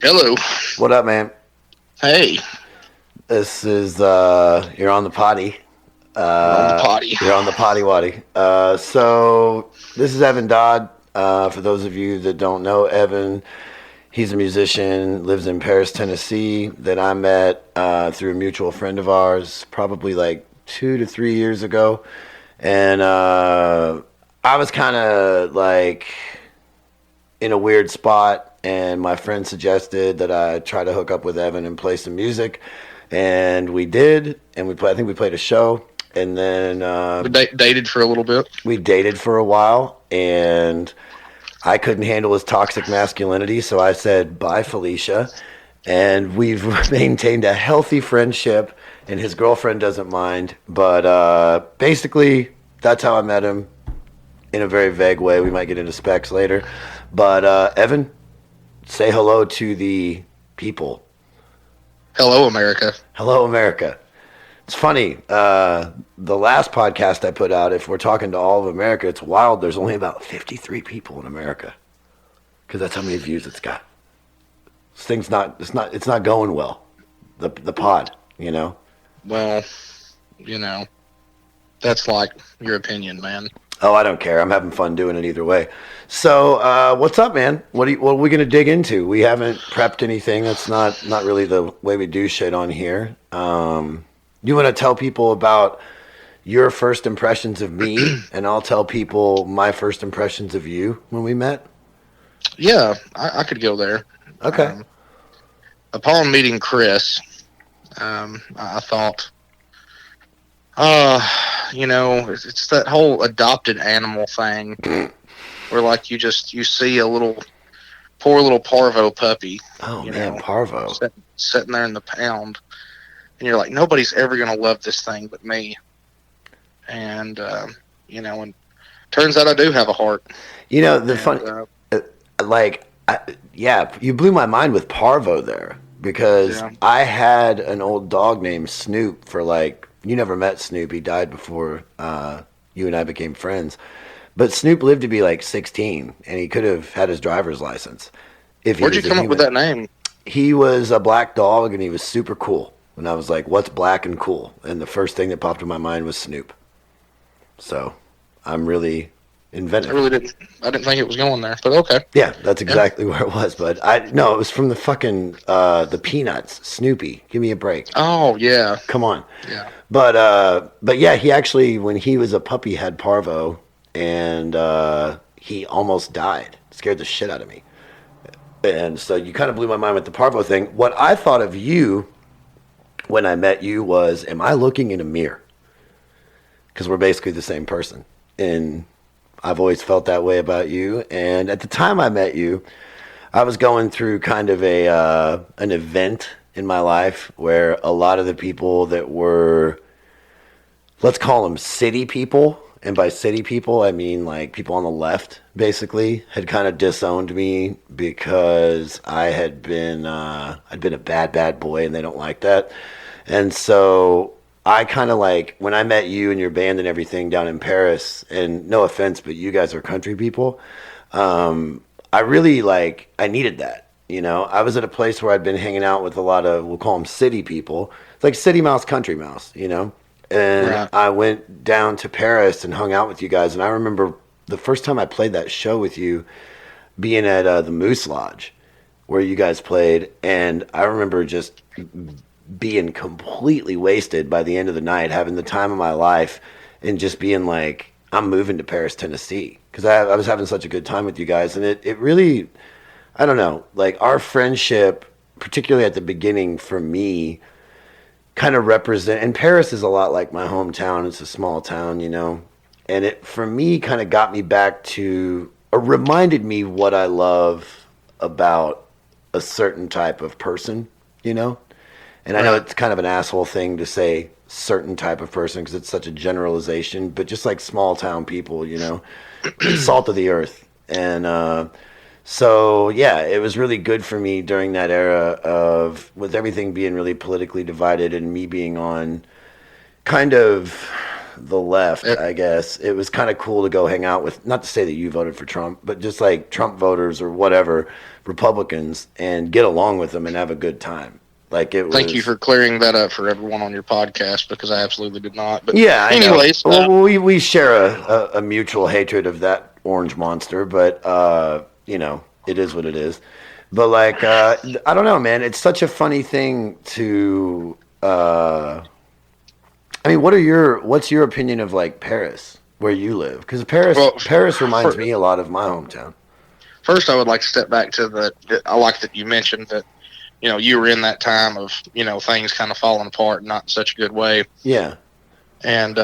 Hello. What up, man? Hey. This is you're on the potty. We're on the potty. You're on the potty waddy. So this is Evan Dodd. For those of you that don't know Evan, he's a musician, lives in Paris, Tennessee. That I met through a mutual friend of ours, probably like 2 to 3 years ago, and I was kind of like in a weird spot. And my friend suggested that I try to hook up with Evan and play some music, and we did. And I think we played a show, and then We dated for a little bit. we dated for a while, and I couldn't handle his toxic masculinity, so I said bye, Felicia. And we've maintained a healthy friendship, and his girlfriend doesn't mind. But basically, that's how I met him in a very vague way. We might get into specs later. But Evan, say hello to the people. Hello, America. Hello, America. It's funny. The last podcast I put out, if we're talking to all of America, it's wild. There's only about 53 people in America, because that's how many views it's got. This thing's it's not going well. The pod, you know. Well, that's like your opinion, man. Oh, I don't care. I'm having fun doing it either way. So, what's up, man? What are we gonna dig into? We haven't prepped anything. That's not really the way we do shit on here. You want to tell people about your first impressions of me, and I'll tell people my first impressions of you when we met? Yeah, I could go there. Okay. Upon meeting Chris, I thought, it's that whole adopted animal thing where, like, you see a poor little parvo puppy. Oh, man, parvo. Sitting there in the pound. And you're like, nobody's ever going to love this thing but me. And, and turns out I do have a heart. You know, you blew my mind with parvo there, because I had an old dog named Snoop for you never met Snoop. He died before you and I became friends. But Snoop lived to be like 16, and he could have had his driver's license. Where'd you come up with that name? He was a black dog, and he was super cool. And I was like, what's black and cool? And the first thing that popped in my mind was Snoop. So I'm really inventive. I didn't think it was going there, but okay. Yeah, that's exactly where it was. But it was from the fucking the Peanuts, Snoopy. Give me a break. Oh yeah, come on. Yeah. But yeah, he actually, when he was a puppy, had parvo, and he almost died. It scared the shit out of me. And so you kind of blew my mind with the parvo thing. What I thought of you when I met you was, am I looking in a mirror? Because we're basically the same person. And I've always felt that way about you. And at the time I met you, I was going through kind of an event in my life where a lot of the people that were, let's call them city people, and by city people I mean like people on the left, basically, had kind of disowned me because I'd been a bad boy, and they don't like that. And so I kind of when I met you and your band and everything down in Paris, and no offense, but you guys are country people. I really I needed that. I was at a place where I'd been hanging out with a lot of, we'll call them city people. It's like city mouse, country mouse, And right. I went down to Paris and hung out with you guys. And I remember the first time I played that show with you being at the Moose Lodge where you guys played. And I remember just being completely wasted by the end of the night, having the time of my life, and just being like, I'm moving to Paris, Tennessee. Because I was having such a good time with you guys. And it really, I don't know, our friendship, particularly at the beginning for me, kind of and Paris is a lot like my hometown. It's a small town, and it, for me, kind of got me back to, or reminded me what I love about a certain type of person, And I know it's kind of an asshole thing to say certain type of person because it's such a generalization, but just like small town people, salt of the earth. And so, yeah, it was really good for me during that era with everything being really politically divided and me being on kind of the left, I guess, it was kind of cool to go hang out with, not to say that you voted for Trump, but just like Trump voters or whatever, Republicans, and get along with them and have a good time. Like it was. Thank you for clearing that up for everyone on your podcast, because I absolutely did not. But yeah, anyways, well, we share a mutual hatred of that orange monster, but it is what it is. But like, I don't know, man. It's such a funny thing to. I mean, what's your opinion of like Paris, where you live? Because Paris reminds me a lot of my hometown. First, I would like to step back to I like that you mentioned that, you were in that time of, things kind of falling apart, not in such a good way. Yeah. And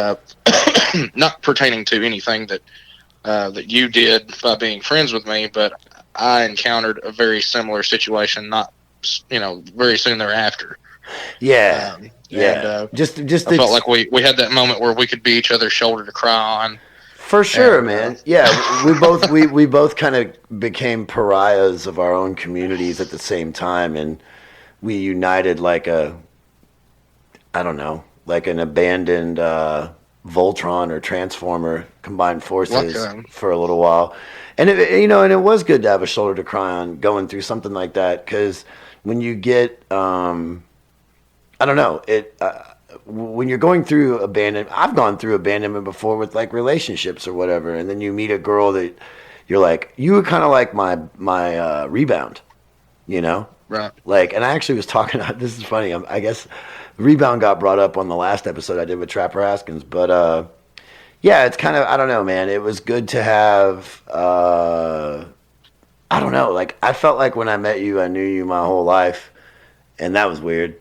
not pertaining to anything that you did by being friends with me, but I encountered a very similar situation, not, very soon thereafter. Yeah. Yeah. And, just I felt like we had that moment where we could be each other's shoulder to cry on. For sure, man. Yeah, we both kind of became pariahs of our own communities at the same time, and we united like like an abandoned Voltron or Transformer, combined forces for a little while. And it was good to have a shoulder to cry on going through something like that, because when you get when you're going through abandonment, I've gone through abandonment before with like relationships or whatever, and then you meet a girl that you're like, you were kind of like my rebound, Right. Like, and I actually was talking. This is funny. I guess rebound got brought up on the last episode I did with Trapper Haskins, but yeah, it's kind of, I don't know, man. It was good to have. I don't know. Like, I felt like when I met you, I knew you my whole life, and that was weird.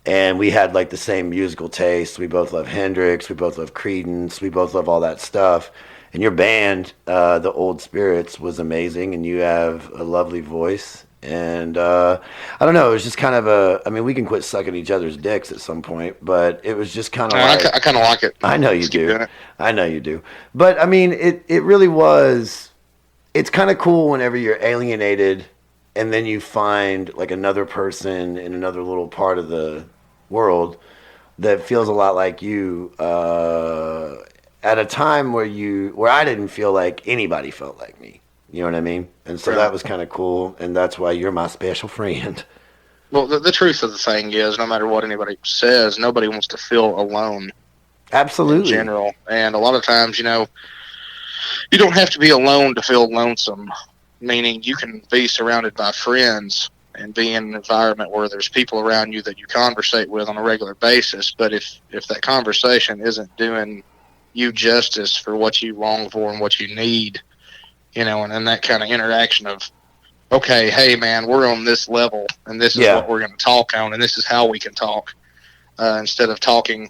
And we had like the same musical taste. We both love Hendrix. We both love Creedence. We both love all that stuff. And your band, the Old Spirits, was amazing. And you have a lovely voice. And I don't know. It was just kind of I mean, we can quit sucking each other's dicks at some point. But it was just kind of like. I kind of like it. I know you do. I know you do. But I mean, it really was. It's kind of cool whenever you're alienated and then you find like another person in another little part of the world that feels a lot like you at a time where I didn't feel like anybody felt like me. You know what I mean? And so that was kind of cool, and that's why you're my special friend. Well, the truth of the thing is, no matter what anybody says, nobody wants to feel alone. Absolutely. In general. And a lot of times, you don't have to be alone to feel lonesome, meaning you can be surrounded by friends and be in an environment where there's people around you that you conversate with on a regular basis. But if that conversation isn't doing you justice for what you long for and what you need, and that kind of interaction of, okay, hey man, we're on this level and this is what we're going to talk on and this is how we can talk, instead of talking,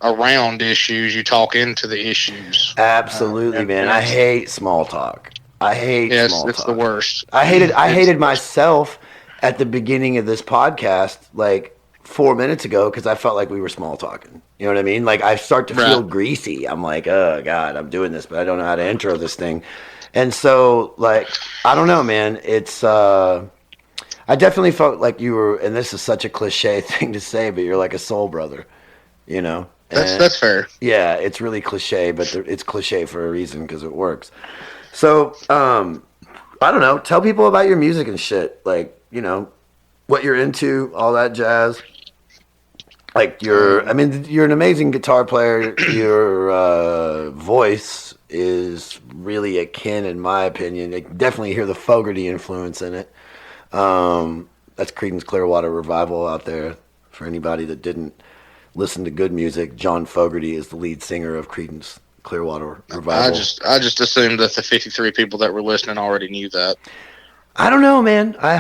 around issues, you talk into the issues. Absolutely, man. I hate small talk. I hate small talk. It's the worst. I hated myself at the beginning of this podcast, like 4 minutes ago, because I felt like we were small talking. You know what I mean? Like, I start to feel greasy. I'm like, oh God, I'm doing this, but I don't know how to intro this thing. And so, like, I don't know, man. It's I definitely felt like you were, and this is such a cliche thing to say, but you're like a soul brother. That's fair. Yeah, it's really cliche, but it's cliche for a reason because it works. So, I don't know. Tell people about your music and shit. Like, what you're into, all that jazz. Like, you're an amazing guitar player. Your voice is really akin, in my opinion. You can definitely hear the Fogerty influence in it. That's Creedence Clearwater Revival out there. For anybody that didn't listen to good music, John Fogerty is the lead singer of Creedence Clearwater Revival. I just assumed that the 53 people that were listening already knew that. I don't know, man. I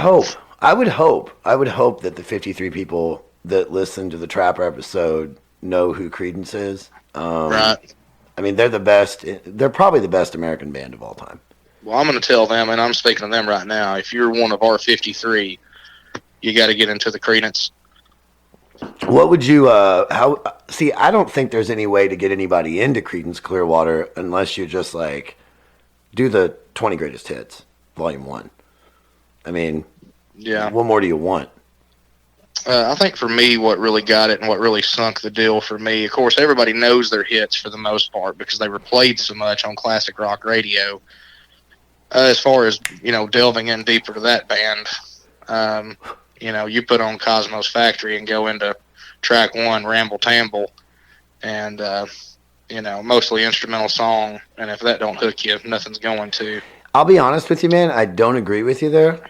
would hope that the 53 people that listen to the Trapper episode know who Creedence is. Right. I mean, they're the best. They're probably the best American band of all time. Well, I'm going to tell them, and I'm speaking to them right now, if you're one of our 53, you got to get into the Creedence. What would you, see, I don't think there's any way to get anybody into Creedence Clearwater unless you just, like, do the 20 Greatest Hits, Volume 1. I mean, yeah. What more do you want? I think for me, what really got it and what really sunk the deal for me, of course, everybody knows their hits for the most part because they were played so much on classic rock radio. As far as, delving in deeper to that band, you put on Cosmos Factory and go into track one, Ramble Tamble, and, mostly instrumental song. And if that don't hook you, nothing's going to. I'll be honest with you, man. I don't agree with you there.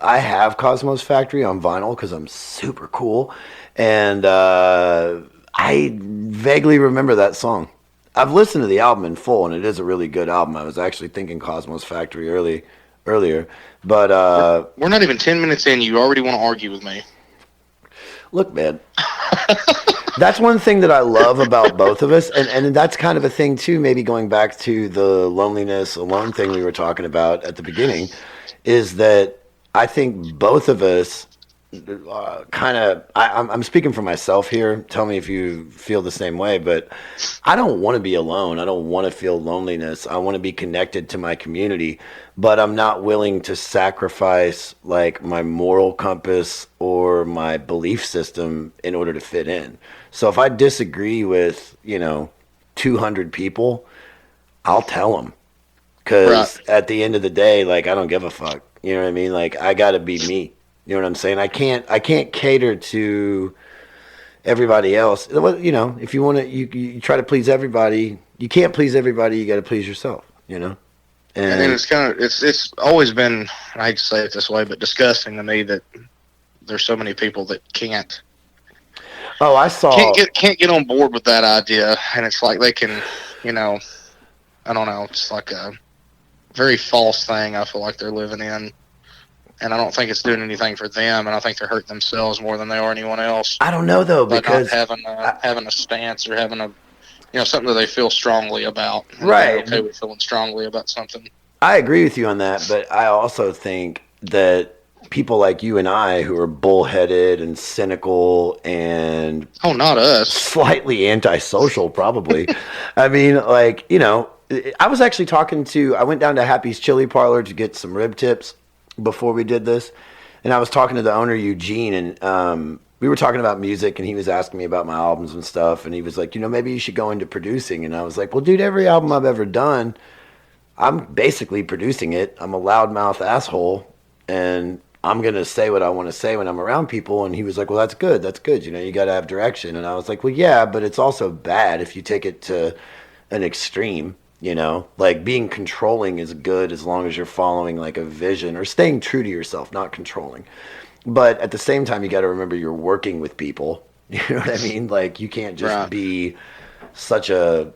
I have Cosmos Factory on vinyl because I'm super cool, and I vaguely remember that song. I've listened to the album in full, and it is a really good album. I was actually thinking Cosmos Factory earlier, but we're not even 10 minutes in. You already want to argue with me. Look, man. That's one thing that I love about both of us, and that's kind of a thing too, maybe going back to the loneliness alone thing we were talking about at the beginning, is that I think both of us I'm speaking for myself here. Tell me if you feel the same way, but I don't want to be alone. I don't want to feel loneliness. I want to be connected to my community, but I'm not willing to sacrifice like my moral compass or my belief system in order to fit in. So if I disagree with, 200 people, I'll tell them, because at the end of the day, like, I don't give a fuck. You know what I mean? Like, I got to be me. You know what I'm saying? I can't cater to everybody else. If you want to, you try to please everybody. You can't please everybody. You got to please yourself. And it's it's always been, I hate to say it this way, but disgusting to me that there's so many people that can't. Oh, I saw. Can't get on board with that idea, and it's like they can, I don't know. It's like a very false thing. I feel like they're living in. And I don't think it's doing anything for them, and I think they're hurting themselves more than they are anyone else. I don't know though, because not having a stance or having something that they feel strongly about. Right. Okay with feeling strongly about something. I agree with you on that, but I also think that people like you and I, who are bullheaded and cynical and not us, slightly antisocial, probably. I mean, like, I was actually I went down to Happy's Chili Parlor to get some rib tips before we did this, and I was talking to the owner, Eugene, and we were talking about music, and he was asking me about my albums and stuff, and he was like, maybe you should go into producing. And I was like, well, dude, every album I've ever done, I'm basically producing it. I'm a loudmouth asshole, and I'm going to say what I want to say when I'm around people. And he was like, well, that's good. You got to have direction. And I was like, well, yeah, but it's also bad if you take it to an extreme. Like, being controlling is good as long as you're following like a vision or staying true to yourself, not controlling. But at the same time, you got to remember you're working with people. You know what I mean? Like, you can't just be such you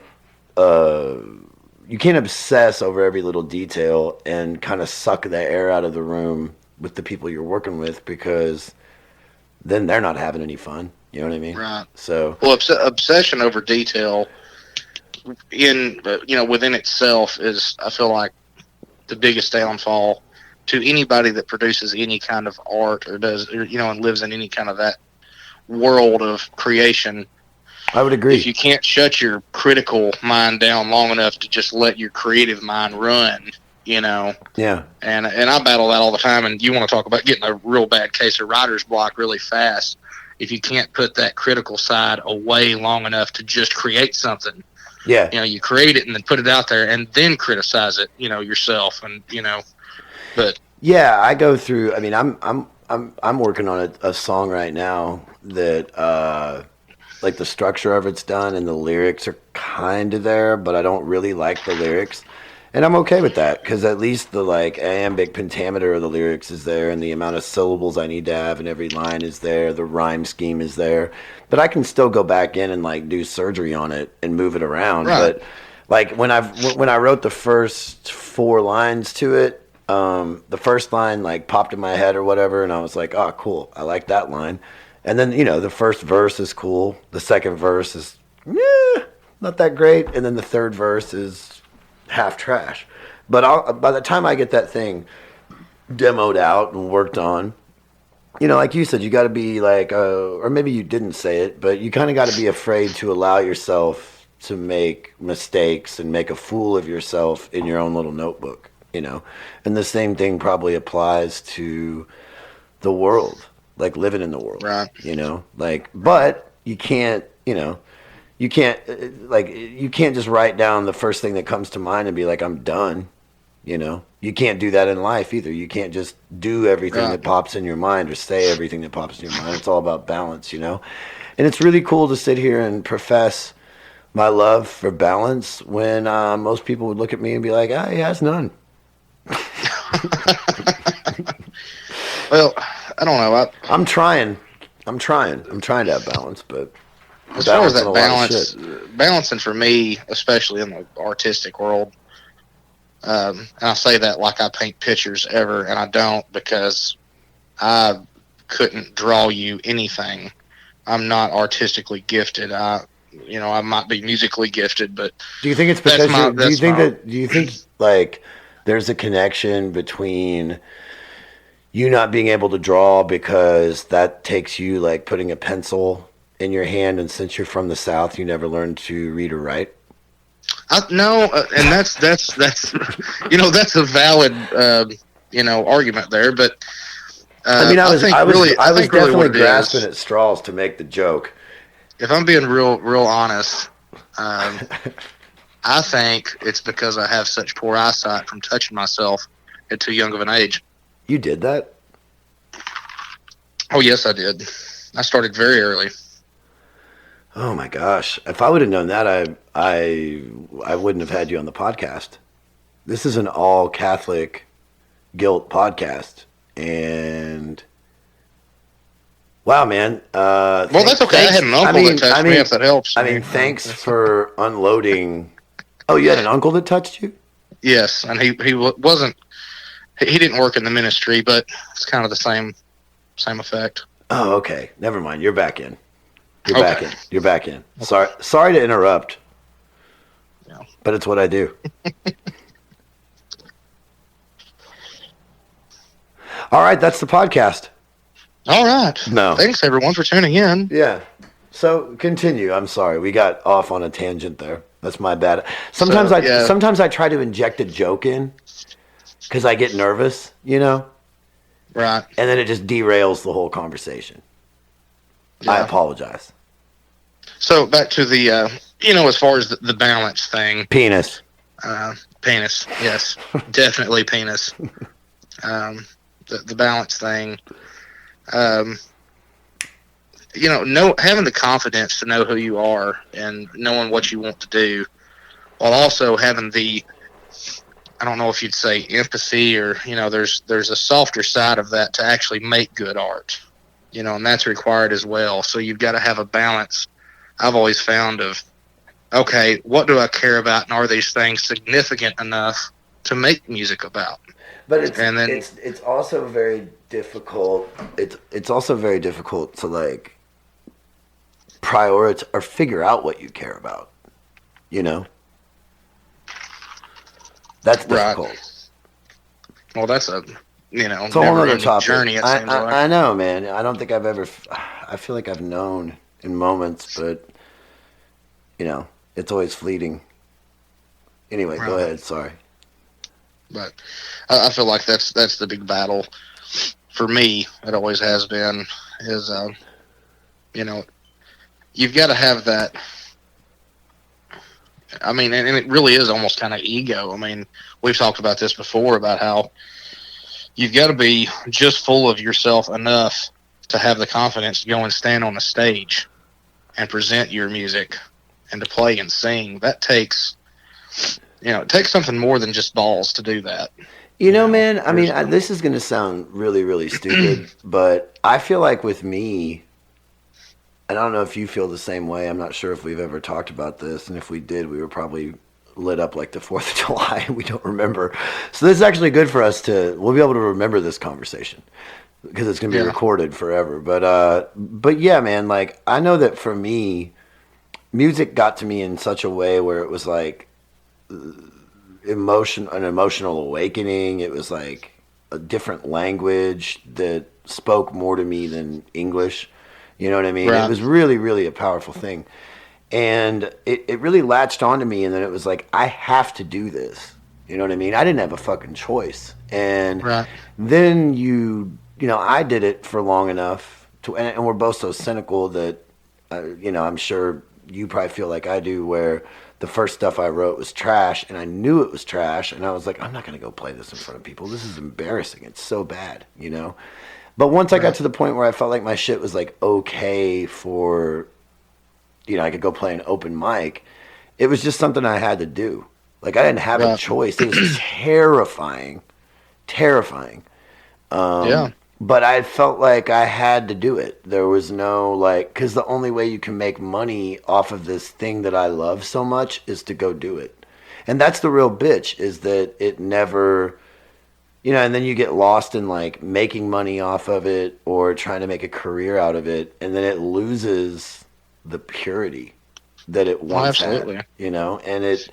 can't obsess over every little detail and kind of suck the air out of the room with the people you're working with, because then they're not having any fun. You know what I mean? Right. So, well, obsession over detail within itself is, I feel like, the biggest downfall to anybody that produces any kind of art or does, and lives in any kind of that world of creation. I would agree. If you can't shut your critical mind down long enough to just let your creative mind run, Yeah. And I battle that all the time. And you want to talk about getting a real bad case of writer's block really fast. If you can't put that critical side away long enough to just create something. Yeah. You create it and then put it out there and then criticize it, yourself, and but yeah, I go through. I mean, I'm working on a song right now that like the structure of it's done and the lyrics are kind of there, but I don't really like the lyrics, and I'm okay with that because at least the like iambic pentameter of the lyrics is there, and the amount of syllables I need to have in every line is there. The rhyme scheme is there. But I can still go back in and like do surgery on it and move it around. Right. But like when I wrote the first 4 lines to it, the first line like popped in my head or whatever, and I was like, oh, cool, I like that line. And then the first verse is cool, the second verse is not that great, and then the third verse is half trash. But by the time I get that thing demoed out and worked on, like you said, you got to be like, or maybe you didn't say it, but you kind of got to be afraid to allow yourself to make mistakes and make a fool of yourself in your own little notebook, And the same thing probably applies to the world. like living in the world, Right. you know, like, but you can't, you know, you can't like you can't just write down the first thing that comes to mind and be like, I'm done. You know, you can't do that in life either. You can't just do everything Right. that pops in your mind or say everything that pops in your mind. It's all about balance, you know. And it's really cool to sit here and profess my love for balance when most people would look at me and be like, ah, he has none. Well, I don't know. I'm trying. I'm trying. I'm trying to have balance, but I'm As far as balancing a that lot of balance, shit. balancing for me, especially in the artistic world, and I say that like I paint pictures ever, and I don't, because I couldn't draw you anything. I'm not artistically gifted. I might be musically gifted, but Do you think it's that's because my you're? Do you that's think my that? Do you think like there's a connection between you not being able to draw because that takes you like putting a pencil in your hand, and since you're from the South, you never learned to read or write? no, and that's that's a valid argument there, but I mean, I think I was really what definitely it grasping is. at straws to make the joke. If I'm being real honest, um, I think it's because I have such poor eyesight from touching myself at too young of an age. You did that? Oh yes, I did. I started very early. Oh my gosh! If I would have known that, I wouldn't have had you on the podcast. This is an all Catholic guilt podcast, and wow, man. Well, that's okay. I had an uncle that touched me. If that helps. I mean, thanks for unloading. Oh, you had an uncle that touched you? Yes, and he wasn't. He didn't work in the ministry, but it's kind of the same effect. Oh, okay. Never mind. You're back in. You're Okay. back in. You're back in. Sorry to interrupt. Yeah. But it's what I do. All right, that's the podcast. All right. No. Thanks everyone for tuning in. Yeah. So continue. I'm sorry. We got off on a tangent there. That's my bad. Sometimes I try to inject a joke in because I get nervous, you know? Right. And then it just derails the whole conversation. Yeah. I apologize. So back to the as far as the balance thing. Penis. Penis. Yes. Definitely penis. The balance thing. Having the confidence to know who you are and knowing what you want to do, while also having the, I don't know if you'd say empathy or, there's a softer side of that to actually make good art, and that's required as well. So you've got to have a balance, I've always found, of, okay, what do I care about, and are these things significant enough to make music about? But it's also very difficult. It's also very difficult to like prioritize or figure out what you care about. You know, that's difficult. Right. Well, that's a it's a whole other topic. Journey. It seems like. I know, man. I don't think I've ever. I feel like I've known in moments, but it's always fleeting. Anyway, Go ahead. Sorry. But I feel like that's the big battle for me. It always has been. Is you've got to have that. I mean, and it really is almost kind of ego. I mean, we've talked about this before about how you've got to be just full of yourself enough to have the confidence to go and stand on a stage and present your music and to play and sing. That takes. It takes something more than just balls to do that. Man, I mean, this is going to sound really, really stupid, but I feel like with me, and I don't know if you feel the same way. I'm not sure if we've ever talked about this, and if we did, we were probably lit up like the 4th of July, and we don't remember. So this is actually good for us we'll be able to remember this conversation because it's going to be recorded forever. But yeah, man, like, I know that for me, music got to me in such a way where it was like, an emotional awakening. It was like a different language that spoke more to me than English. You know what I mean? Right. It was really, really a powerful thing. And it really latched onto me, and then it was like, I have to do this. You know what I mean? I didn't have a fucking choice. And then you I did it for long enough and we're both so cynical that, I'm sure you probably feel like I do, where the first stuff I wrote was trash and I knew it was trash. And I was like, I'm not going to go play this in front of people. This is embarrassing. It's so bad, But once I got to the point where I felt like my shit was like okay for, I could go play an open mic, it was just something I had to do. Like I didn't have a choice. It was terrifying. But I felt like I had to do it. There was no because the only way you can make money off of this thing that I love so much is to go do it. And that's the real bitch, is that it never, and then you get lost in like making money off of it or trying to make a career out of it. And then it loses the purity that it once had, and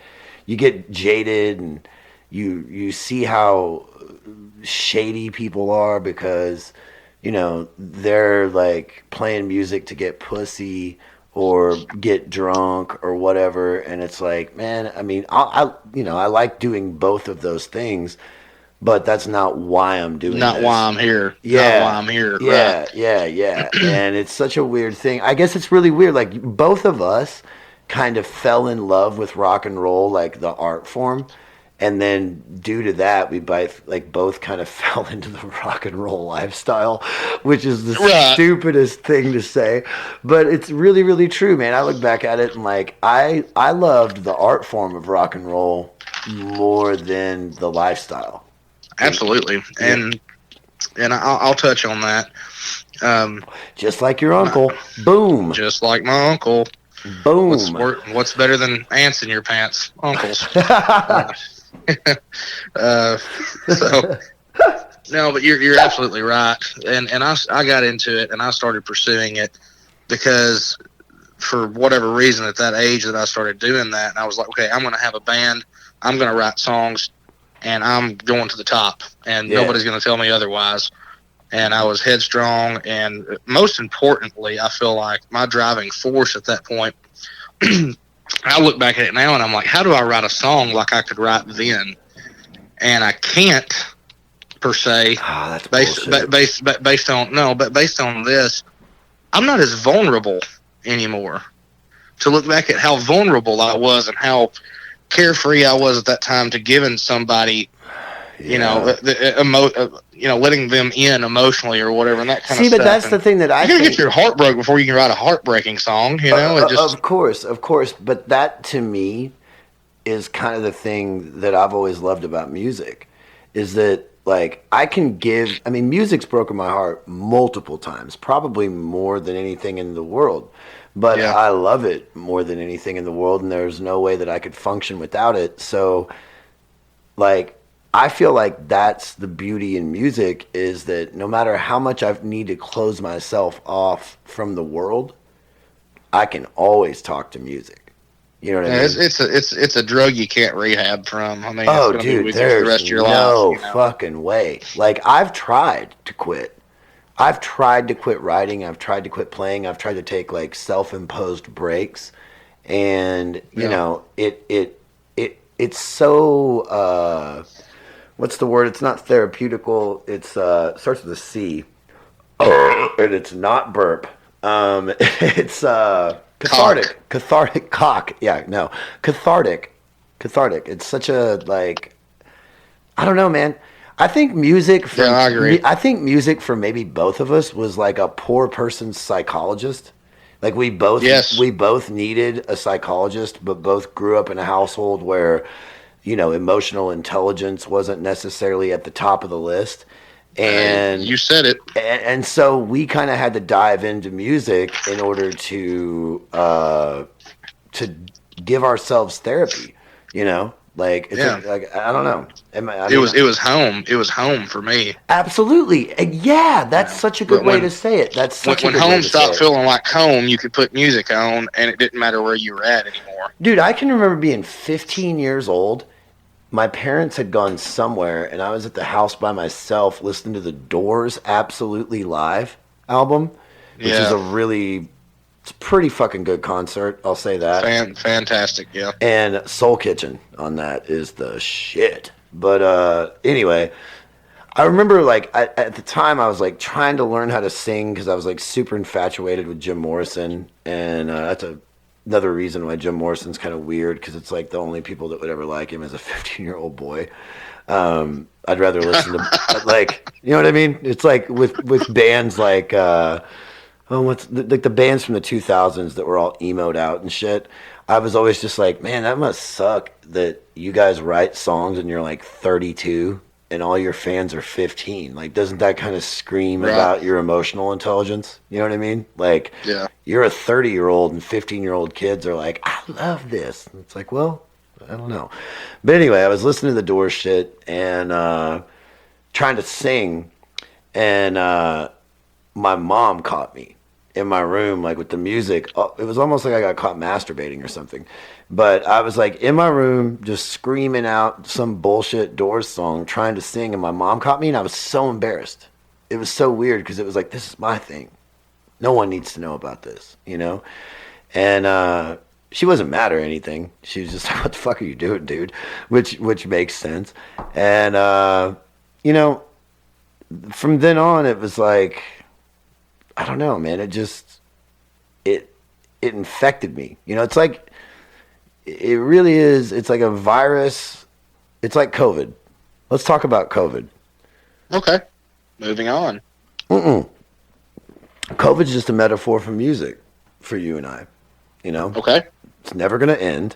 you get jaded and you see how shady people are because they're like playing music to get pussy or get drunk or whatever, and it's like, man, I mean, I like doing both of those things, but that's not why I'm doing not this. Why I'm here. Yeah, not why I'm here. Yeah, right. yeah. And it's such a weird thing. I guess it's really weird. Like both of us kind of fell in love with rock and roll, like the art form. And then due to that, we both kind of fell into the rock and roll lifestyle, which is the stupidest thing to say. But it's really, really true, man. I look back at it and like, I loved the art form of rock and roll more than the lifestyle. Absolutely. And I'll touch on that. Just like your uncle. Boom. Just like my uncle. Boom. What's better than ants in your pants? Uncles. So no, but you're absolutely right. And I got into it and I started pursuing it because for whatever reason at that age that I started doing that, and I was like, okay, I'm going to have a band. I'm going to write songs and I'm going to the top and nobody's going to tell me otherwise. And I was headstrong, and most importantly, I feel like my driving force at that point, I look back at it now and I'm like, how do I write a song like I could write then? And I can't, per se, based on this, I'm not as vulnerable anymore. To look back at how vulnerable I was and how carefree I was at that time to giving somebody, letting them in emotionally or whatever, and that kind of stuff. See, but that's the thing that I think. You gotta get your heart broke before you can write a heartbreaking song, Of course. But that, to me, is kind of the thing that I've always loved about music, is that, like, music's broken my heart multiple times, probably more than anything in the world. But I love it more than anything in the world, and there's no way that I could function without it. So, like, I feel like that's the beauty in music, is that no matter how much I need to close myself off from the world, I can always talk to music. You know what I mean? It's a drug you can't rehab from. I mean, oh, it's dude, be with there's you for the rest of your no life, fucking way. Like, I've tried to quit. I've tried to quit writing. I've tried to quit playing. I've tried to take like self-imposed breaks, and it's so. What's the word? It's not therapeutical. It's starts with a C, and it's not burp. It's cathartic. Cock. Cathartic. Cock. Yeah, no, cathartic. Cathartic. It's such a like. I don't know, man. I think music. I agree. I think music for maybe both of us was like a poor person's psychologist. Like we both needed a psychologist, but both grew up in a household where, emotional intelligence wasn't necessarily at the top of the list. And you said it. And so we kind of had to dive into music in order to give ourselves therapy, Like, like, I don't know. It was home. It was home for me. Absolutely. Yeah, that's such a good way to say it. That's such when home stopped feeling like home, you could put music on, and it didn't matter where you were at anymore. Dude, I can remember being 15 years old. My parents had gone somewhere, and I was at the house by myself listening to the Doors' Absolutely Live album, which is it's a pretty fucking good concert, I'll say that. Fantastic, yeah. And Soul Kitchen on that is the shit. But anyway, I remember like at the time I was like trying to learn how to sing because I was like super infatuated with Jim Morrison, and another reason why Jim Morrison's kind of weird because it's like the only people that would ever like him as a 15-year-old boy. I'd rather listen to like, you know what I mean? It's like with bands like what's the bands from the 2000s that were all emoed out and shit. I was always just like, man, that must suck that you guys write songs and you're like 32 and all your fans are 15. Like, doesn't that kind of scream about your emotional intelligence? You know what I mean? Like, Yeah. You're a 30-year-old and 15-year-old kids are like, I love this. And it's like, well, I don't know. But anyway, I was listening to the Doors shit and trying to sing, and my mom caught me in my room, like with the music. It was almost like I got caught masturbating or something. But I was like in my room just screaming out some bullshit Doors song, trying to sing, and my mom caught me, and I was so embarrassed. It was so weird because it was like, this is my thing. No one needs to know about this, you know? And she wasn't mad or anything. She was just like, what the fuck are you doing, dude? Which makes sense. And, you know, from then on, it was like, I don't know, man. It infected me. You know, it's like, it really is. It's like a virus. It's like COVID. Let's talk about COVID. Okay. Moving on. COVID's just a metaphor for music for you and I. You know? Okay. It's never going to end.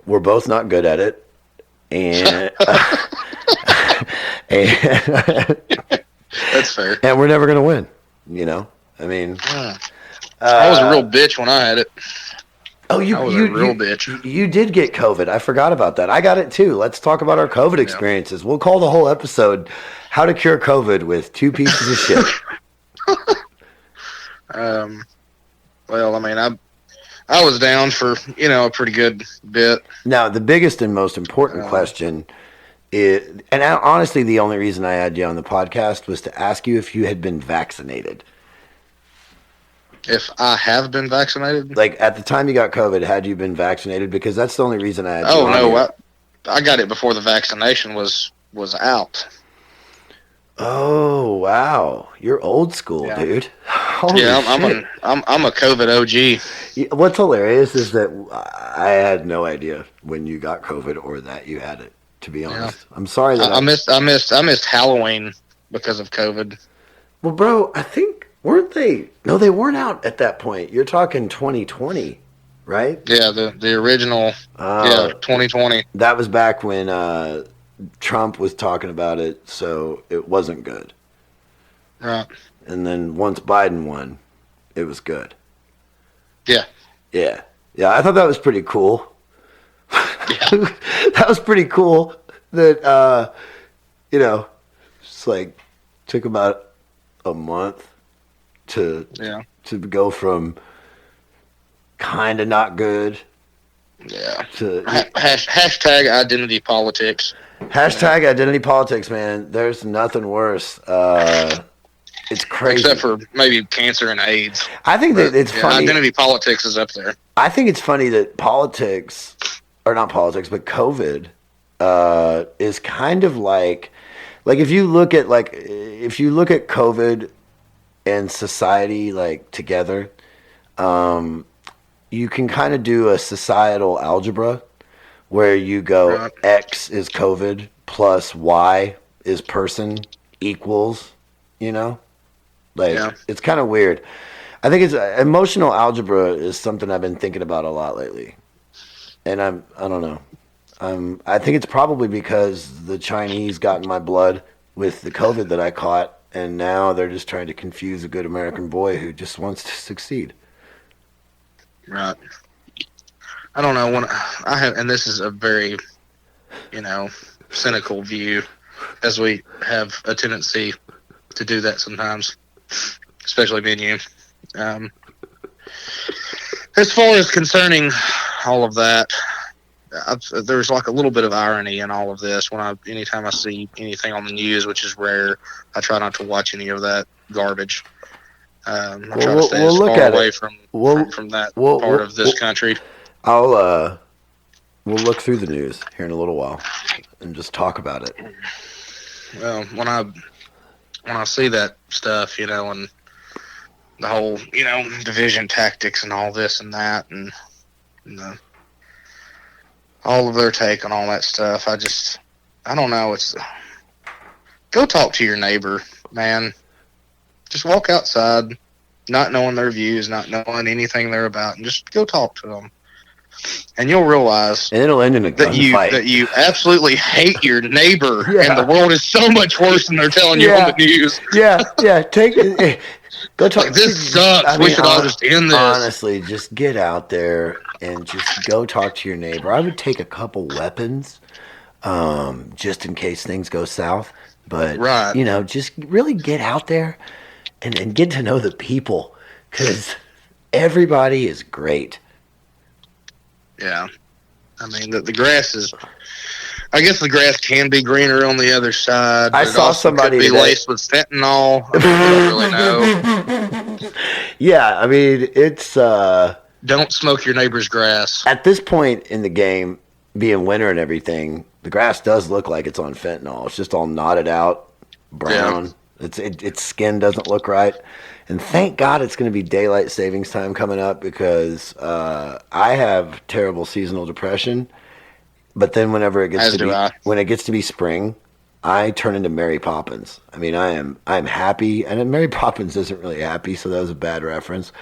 We're both not good at it. And, and that's fair. And we're never going to win. You know? I mean, I was a real bitch when I had it. Oh, you bitch. You did get COVID. I forgot about that. I got it too. Let's talk about our COVID experiences. We'll call the whole episode "How to Cure COVID with Two Pieces of Shit." Well, I mean, I was down for, you know, a pretty good bit. Now, the biggest and most important question is, and honestly, the only reason I had you on the podcast was to ask you if you had been vaccinated. If I have been vaccinated? Like, at the time you got COVID, had you been vaccinated? Because that's the only reason I had you on. Oh, no. I got it before the vaccination was out. Oh, wow. You're old school, dude. Holy yeah, shit. I'm a COVID OG. What's hilarious is that I had no idea when you got COVID or that you had it, to be honest. I'm sorry that I missed Halloween because of COVID. Well, bro, I think weren't they? No, they weren't out at that point. You're talking 2020, right? Yeah, the original. 2020. That was back when Trump was talking about it, so it wasn't good. Right. And then once Biden won, it was good. Yeah. Yeah. Yeah, I thought that was pretty cool. Yeah. That was pretty cool that, you know, it's like took about a month to go from kind of not good to hashtag identity politics. Hashtag identity politics, man. There's nothing worse. It's crazy. Except for maybe cancer and AIDS. I think that it's funny. Identity politics is up there. I think it's funny that politics, or not politics, but COVID is kind of like if you look at COVID and society like together, you can kind of do a societal algebra where you go X is COVID plus Y is person equals, you know? It's kind of weird. I think it's emotional algebra is something I've been thinking about a lot lately. And I don't know. I think it's probably because the Chinese got in my blood with the COVID that I caught, and now they're just trying to confuse a good American boy who just wants to succeed. Right. I don't know when I have, and this is a very, cynical view, as we have a tendency to do that sometimes, especially me and you. As far as concerning all of that, there's like a little bit of irony in all of this. Anytime I see anything on the news, which is rare, I try not to watch any of that garbage. I try to stay as far away from that part of this country. We'll look through the news here in a little while and just talk about it. Well, when I see that stuff, you know, and the whole, you know, division tactics and all this and that, and all of their take on all that stuff, I don't know. It's go talk to your neighbor, man. Just walk outside, not knowing their views, not knowing anything they're about, and just go talk to them. And you'll realize and it'll end in a gunfight. That you absolutely hate your neighbor, and the world is so much worse than they're telling you on the news. Take it. Go talk. Like, this sucks. We should all just end this. Honestly, just get out there and just go talk to your neighbor. I would take a couple weapons, just in case things go south. But you know, just really get out there and get to know the people, because everybody is great. Yeah, I mean the grass is. I guess the grass can be greener on the other side. I saw somebody could be laced with fentanyl. I don't really know. Yeah, I mean it's. Don't smoke your neighbor's grass. At this point in the game, being winter and everything, the grass does look like it's on fentanyl. It's just all knotted out, brown. Yeah. Its skin doesn't look right. And thank God it's going to be daylight savings time coming up, because I have terrible seasonal depression. But then whenever it gets when it gets to be spring, I turn into Mary Poppins. I mean, I'm happy, and Mary Poppins isn't really happy, so that was a bad reference.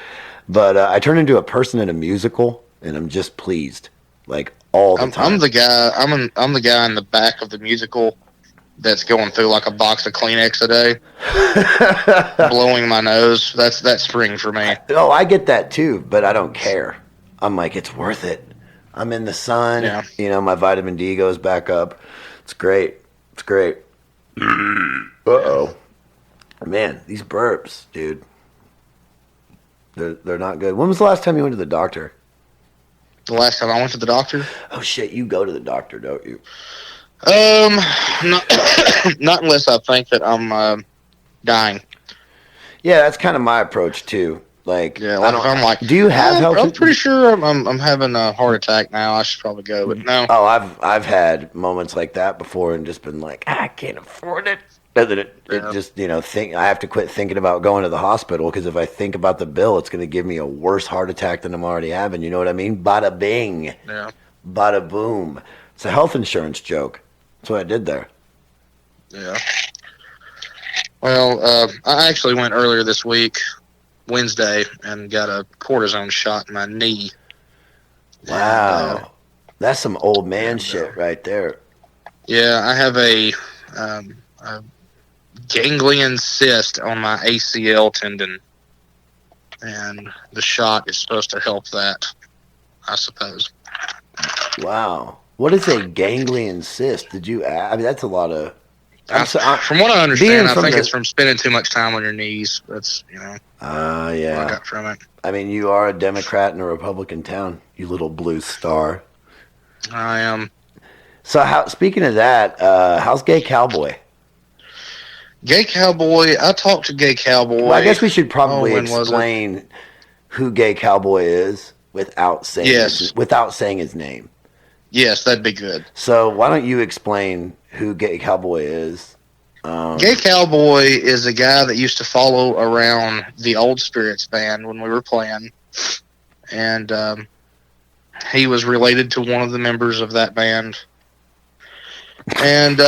But I turn into a person in a musical, and I'm just pleased, like all the time. I'm the guy. I'm the guy in the back of the musical that's going through like a box of Kleenex a day, blowing my nose. That's spring for me. Oh, I get that too, but I don't care. I'm like, it's worth it. I'm in the sun. Yeah. You know, my vitamin D goes back up. It's great. It's great. Uh-oh. Man, these burps, dude. They're not good. When was the last time you went to the doctor? The last time I went to the doctor? Oh, shit. You go to the doctor, don't you? Not unless I think that I'm dying. Yeah, that's kind of my approach, too. Like, yeah, I'm like, do you have health? I'm pretty sure I'm having a heart attack now. I should probably go, but no. Oh, I've had moments like that before and just been like, I can't afford it. And then it just, you know, I have to quit thinking about going to the hospital, because if I think about the bill, it's going to give me a worse heart attack than I'm already having. You know what I mean? Bada bing. Yeah. Bada boom. It's a health insurance joke. That's what I did there. Yeah. Well, I actually went earlier this week, Wednesday, and got a cortisone shot in my knee. Wow. And, that's some old man shit right there. Yeah, I have a ganglion cyst on my ACL tendon, and the shot is supposed to help that, I suppose. Wow. What is a ganglion cyst? Did you I mean, that's a lot of... from what I understand, I think it's from spending too much time on your knees. That's, you know, yeah. what I got from it. I mean, you are a Democrat in a Republican town, you little blue star. I am. So, speaking of that, how's Gay Cowboy? Gay Cowboy, I talked to Gay Cowboy. Well, I guess we should probably explain who Gay Cowboy is without saying his name. Yes, that'd be good. So why don't you explain who Gay Cowboy is? Gay Cowboy is a guy that used to follow around the Old Spirits band when we were playing. And he was related to one of the members of that band. And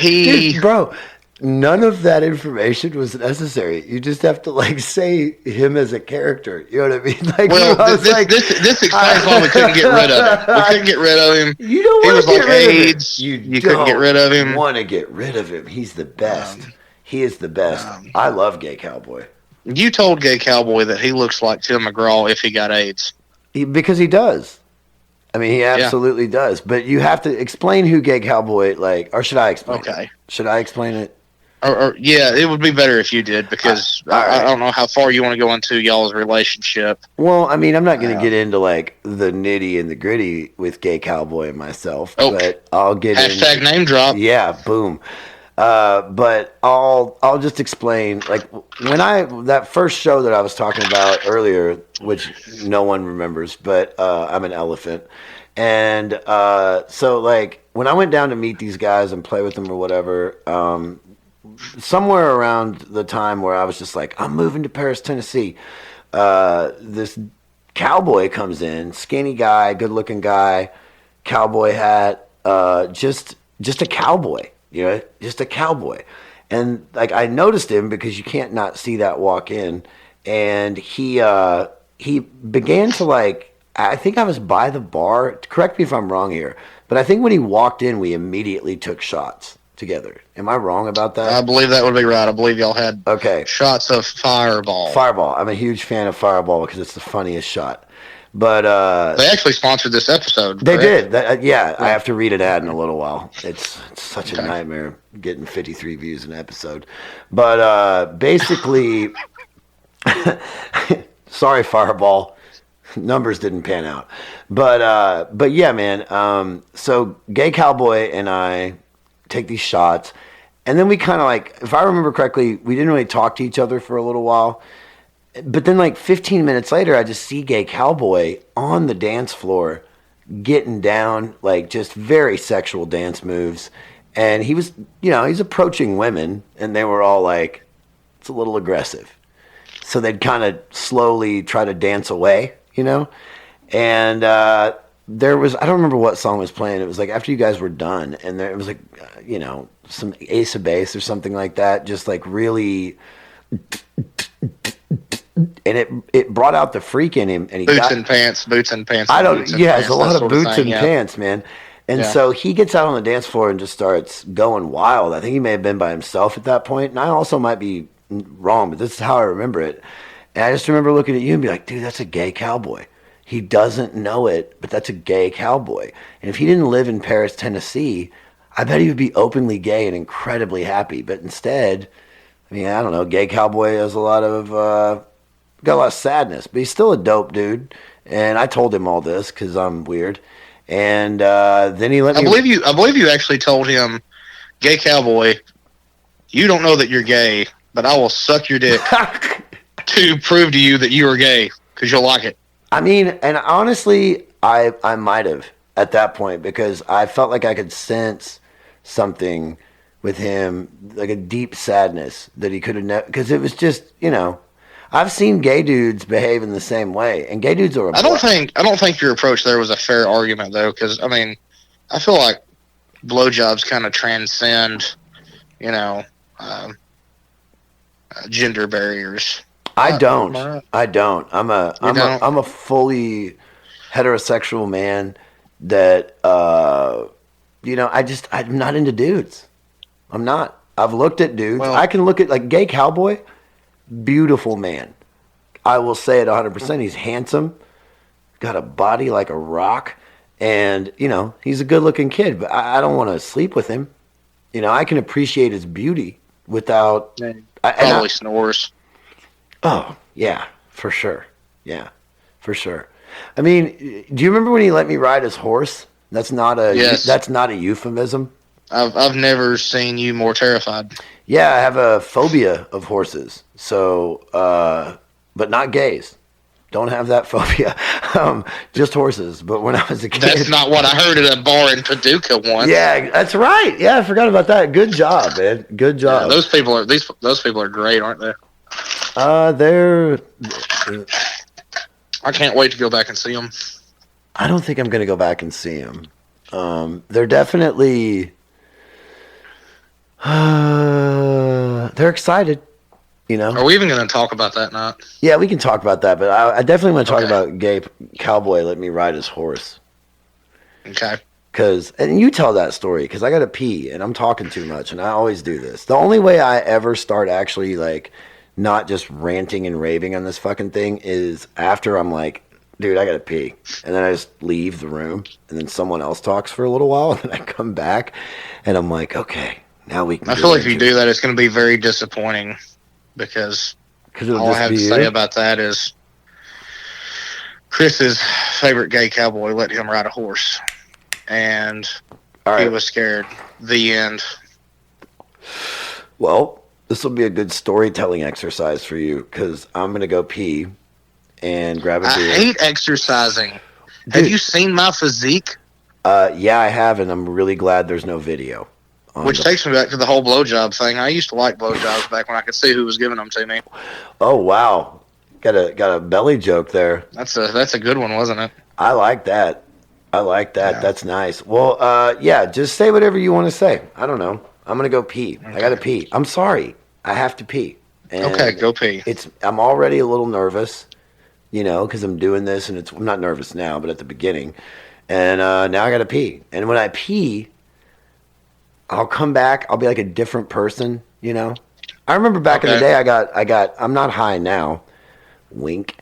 Dude, bro, none of that information was necessary. You just have to, like, say him as a character. You know what I mean? Like, well, this explains why we couldn't get rid of him. We couldn't get rid of him. You don't want to get rid AIDS. of him. You couldn't get rid of him. Want to get rid of him. He's the best. He is the best. I love Gay Cowboy. You told Gay Cowboy that he looks like Tim McGraw if he got AIDS. Because he does. I mean, he absolutely does. But you have to explain who Gay Cowboy, like, or should I explain it? Should I explain it? Or yeah, it would be better if you did, because I don't know how far you want to go into y'all's relationship. Well, I mean, I'm not going to get into, like, the nitty and the gritty with Gay Cowboy and myself, but I'll get # name drop. Yeah, boom. But I'll just explain. Like when that first show that I was talking about earlier, which no one remembers, but I'm an elephant, and so like when I went down to meet these guys and play with them or whatever, somewhere around the time where I was just like, I'm moving to Paris, Tennessee. This cowboy comes in, skinny guy, good looking guy, cowboy hat, just a cowboy, just a cowboy. And like I noticed him because you can't not see that walk in, and he began to like, I think I was by the bar. Correct me if I'm wrong here, but I think when he walked in, we immediately took shots together. Am I wrong about that? I believe that would be right. I believe y'all had shots of Fireball. Fireball. I'm a huge fan of Fireball because it's the funniest shot. But they actually sponsored this episode. They did. I have to read an ad in a little while. It's such a nightmare getting 53 views an episode. But basically, sorry, Fireball. Numbers didn't pan out. But yeah, man. So Gay Cowboy and I take these shots, and then we kind of like, if I remember correctly, we didn't really talk to each other for a little while, but then like 15 minutes later I just see Gay Cowboy on the dance floor getting down, like just very sexual dance moves, and he was, he's approaching women, and they were all like, it's a little aggressive, so they'd kind of slowly try to dance away, and there was, I don't remember what song was playing. It was like after you guys were done, and it was like, some Ace of Base or something like that, just like really, and it brought out the freak in him, and he boots and pants. It's a lot of boots and pants, man. And so he gets out on the dance floor and just starts going wild. I think he may have been by himself at that point, and I also might be wrong, but this is how I remember it. And I just remember looking at you and be like, dude, that's a gay cowboy. He doesn't know it, but that's a gay cowboy. And if he didn't live in Paris, Tennessee, I bet he would be openly gay and incredibly happy. But instead, I mean, I don't know, gay cowboy has got a lot of sadness, but he's still a dope dude. And I told him all this because I'm weird. And then he let me. I believe you actually told him, Gay Cowboy, you don't know that you're gay, but I will suck your dick to prove to you that you are gay because you'll like it. I mean, and honestly, I might have at that point because I felt like I could sense something with him, like a deep sadness that he could have never, because it was just, I've seen gay dudes behave in the same way, and gay dudes are. I don't think your approach there was a fair argument though, because I mean, I feel like blowjobs kind of transcend, gender barriers. I don't. I'm a fully heterosexual man that I'm not into dudes. I'm not. I've looked at dudes. Well, I can look at like Gay Cowboy, beautiful man. I will say it 100%. He's handsome, got a body like a rock, and he's a good-looking kid. But I don't want to sleep with him. I can appreciate his beauty without. Probably snores. Oh, yeah, for sure. Yeah, for sure. I mean, do you remember when he let me ride his horse? That's not a euphemism. I've never seen you more terrified. Yeah, I have a phobia of horses. So, but not gays. Don't have that phobia. Just horses. But when I was a kid, that's not what I heard at a bar in Paducah once. Yeah, that's right. Yeah, I forgot about that. Good job, man. Good job. Yeah, those people are great, aren't they? They're. I can't wait to go back and see them. I don't think I'm going to go back and see them. They're definitely. They're excited. Are we even going to talk about that night? Yeah, we can talk about that, but I definitely want to talk about Gay Cowboy let me ride his horse. Okay. And you tell that story, because I got to pee, and I'm talking too much, and I always do this. The only way I ever start actually, like, not just ranting and raving on this fucking thing is after I'm like, dude, I got to pee. And then I just leave the room, and then someone else talks for a little while, and then I come back, and I'm like, okay, now we can. I feel like if you do that, it's going to be very disappointing. Because all I have to say about that is Chris's favorite gay cowboy let him ride a horse. And he was scared. The end. Well, this will be a good storytelling exercise for you because I'm going to go pee and grab a I beer. hate exercising. Have Dude. you seen my physique? Yeah, I have, and I'm really glad there's no video. Which takes me back to the whole blowjob thing. I used to like blowjobs back when I could see who was giving them to me. Oh wow, got a belly joke there. That's a good one, wasn't it? I like that. Yeah. That's nice. Well, yeah, just say whatever you want to say. I don't know. I'm gonna go pee. Okay. I gotta pee. I'm sorry. I have to pee. And Okay, go pee. I'm already a little nervous, because I'm doing this, and I'm not nervous now, but at the beginning, and now I gotta pee. And when I pee, I'll come back. I'll be like a different person. I remember back in the day. I'm not high now. Wink.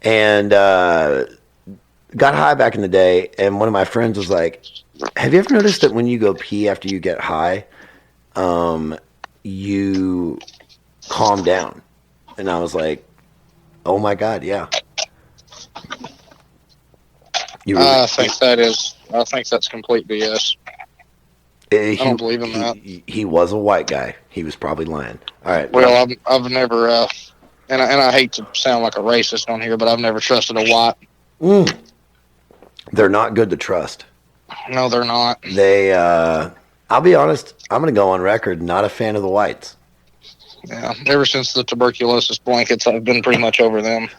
And got high back in the day, and one of my friends was like, have you ever noticed that when you go pee after you get high, you calm down? And I was like, oh my God, yeah. I think that's complete BS. I don't believe in that. He was a white guy. He was probably lying. All right. Well, I've never, and I hate to sound like a racist on here, but I've never trusted a white. They're not good to trust. No, they're not. I'll be honest, I'm going to go on record, not a fan of the whites. Yeah, ever since the tuberculosis blankets, I've been pretty much over them.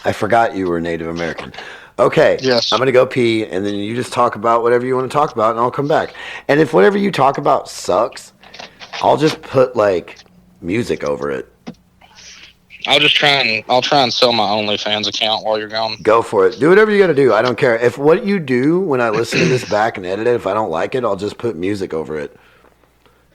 I forgot you were Native American. Okay, yes. I'm going to go pee, and then you just talk about whatever you want to talk about, and I'll come back. And if whatever you talk about sucks, I'll just put, music over it. I'll try and sell my OnlyFans account while you're gone. Go for it. Do whatever you got to do. I don't care. If what you do when I listen to this back and edit it, if I don't like it, I'll just put music over it.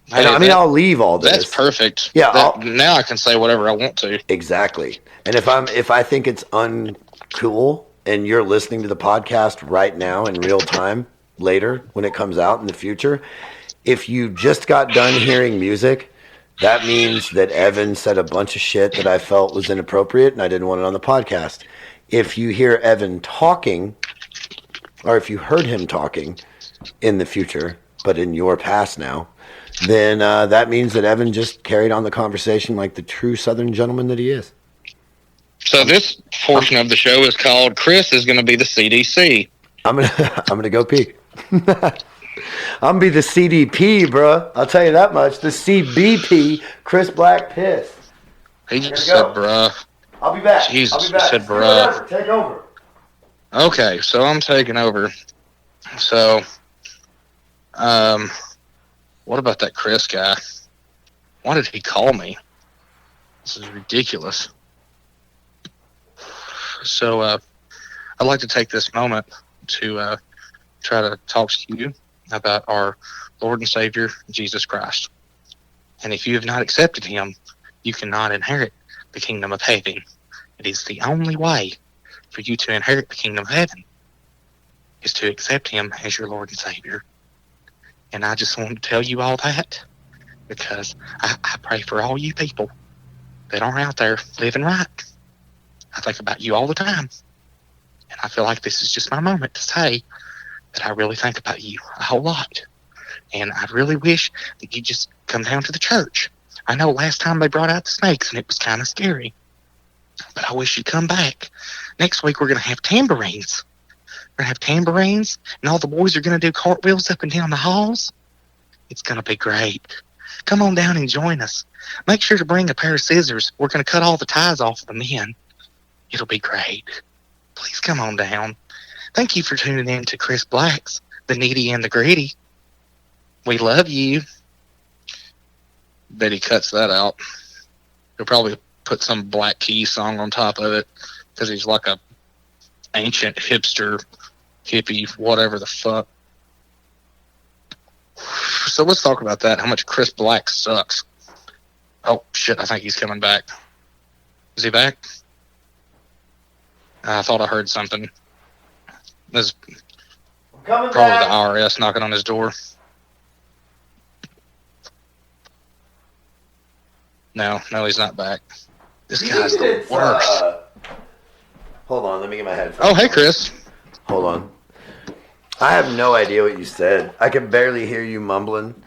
Hey, I'll leave all this. That's perfect. Yeah. Now I can say whatever I want to. Exactly. And if I think it's uncool and you're listening to the podcast right now in real time later when it comes out in the future, if you just got done hearing music, that means that Evan said a bunch of shit that I felt was inappropriate and I didn't want it on the podcast. If you hear Evan talking, or if you heard him talking in the future, but in your past now, then that means that Evan just carried on the conversation like the true Southern gentleman that he is. So this portion of the show is called Chris is going to be the CDC. I'm gonna go pee. I'm gonna be the CDP, bro. I'll tell you that much. The CBP, Chris Black Piss. He just said, bruh. I'll be back. Jesus, he said, bruh. Take over. Okay, so I'm taking over. So, what about that Chris guy? Why did he call me? This is ridiculous. So, I'd like to take this moment to try to talk to you about our Lord and Savior, Jesus Christ. And if you have not accepted him, you cannot inherit the kingdom of heaven. It is the only way for you to inherit the kingdom of heaven is to accept him as your Lord and Savior. And I just wanted to tell you all that because I pray for all you people that are out there living right. I think about you all the time. And I feel like this is just my moment to say that I really think about you a whole lot. And I really wish that you just come down to the church. I know last time they brought out the snakes and it was kind of scary. But I wish you'd come back. Next week we're going to have tambourines. We're going to have tambourines and all the boys are going to do cartwheels up and down the halls. It's going to be great. Come on down and join us. Make sure to bring a pair of scissors. We're going to cut all the ties off of the men. It'll be great. Please come on down. Thank you for tuning in to Chris Black's The Nitty and the Gritty. We love you. Bet he cuts that out. He'll probably put some Black Keys song on top of it because he's like a ancient hipster, hippie, whatever the fuck. So let's talk about that, how much Chris Black sucks. Oh, shit, I think he's coming back. Is he back? I thought I heard something. This is probably the IRS knocking on his door. No, he's not back. This guy's the worst. Hold on, let me get my headphones. Oh, hey, Chris. Hold on. I have no idea what you said. I can barely hear you mumbling,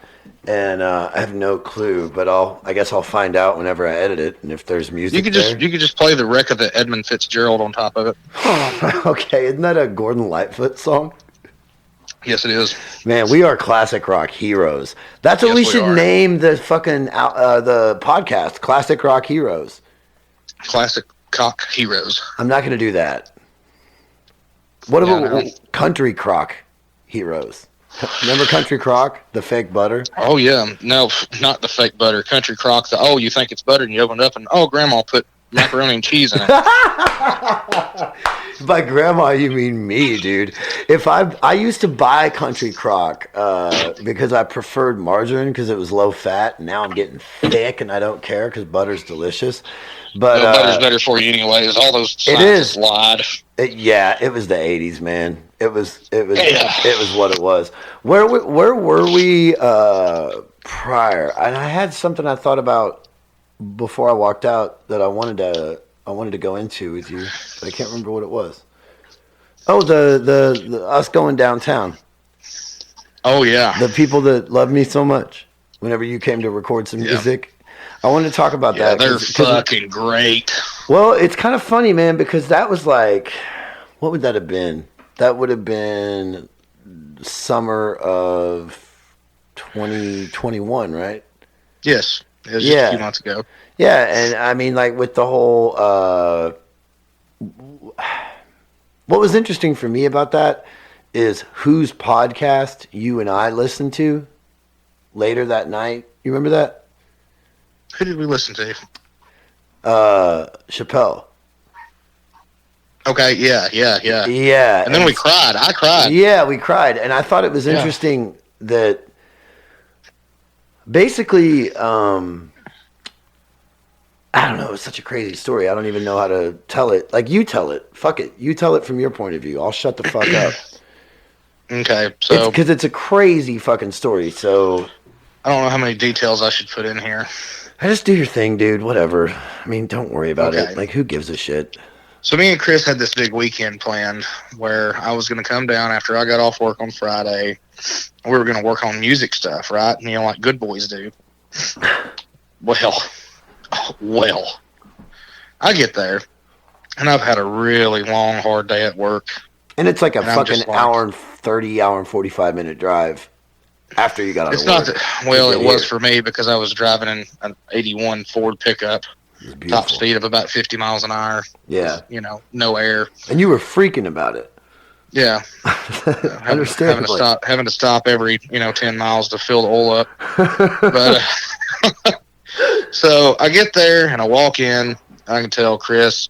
and I have no clue. But I guess I'll find out whenever I edit it, and if there's music there. You could just play the wreck of the Edmund Fitzgerald on top of it. Okay, isn't that a Gordon Lightfoot song? Yes, it is. Man, we are classic rock heroes. That's what we should name the fucking the podcast. Classic Rock Heroes. Classic Cock Heroes. I'm not going to do that. What about Country Crock Heroes? Remember Country Crock, the fake butter? Oh yeah, no, not the fake butter. Country Crock. You think it's butter, and you open it up, and Grandma put macaroni and cheese in it. By grandma, you mean me, dude. I used to buy Country Crock because I preferred margarine because it was low fat. And now I'm getting thick, and I don't care because butter's delicious. But butter's better for you anyways. All those scientists lied. It was the '80s, man. It was what it was. Where were we prior? And I had something I thought about before I walked out that I wanted to go into with you, but I can't remember what it was. Oh, the us going downtown. Oh yeah, the people that loved me so much. Whenever you came to record some music, I wanted to talk about that. They're fucking great. Well, it's kind of funny, man, because that was like, what would that have been? That would have been summer of 2021, right? Yes. It was just a few months ago. Yeah, and I mean, like, with the whole... what was interesting for me about that is whose podcast you and I listened to later that night. You remember that? Who did we listen to? Chappelle. Okay, yeah. Yeah. And then we cried. I cried. Yeah, we cried. And I thought it was interesting that basically... I don't know. It's such a crazy story. I don't even know how to tell it. Like, you tell it. Fuck it. You tell it from your point of view. I'll shut the fuck up. Okay, so... Because it's a crazy fucking story, so... I don't know how many details I should put in here. I just do your thing, dude. Whatever. I mean, don't worry about it. Like, who gives a shit? So me and Chris had this big weekend planned where I was going to come down after I got off work on Friday. We were going to work on music stuff, right? Like good boys do. Well, I get there, and I've had a really long, hard day at work. And it's like a fucking hour and 45-minute drive after you got out of work. It was for me because I was driving in an 81 Ford pickup, top speed of about 50 miles an hour. Yeah. No air. And you were freaking about it. Yeah. Understandably. Having to stop every, 10 miles to fill the oil up. But... So I get there and I walk in. I can tell Chris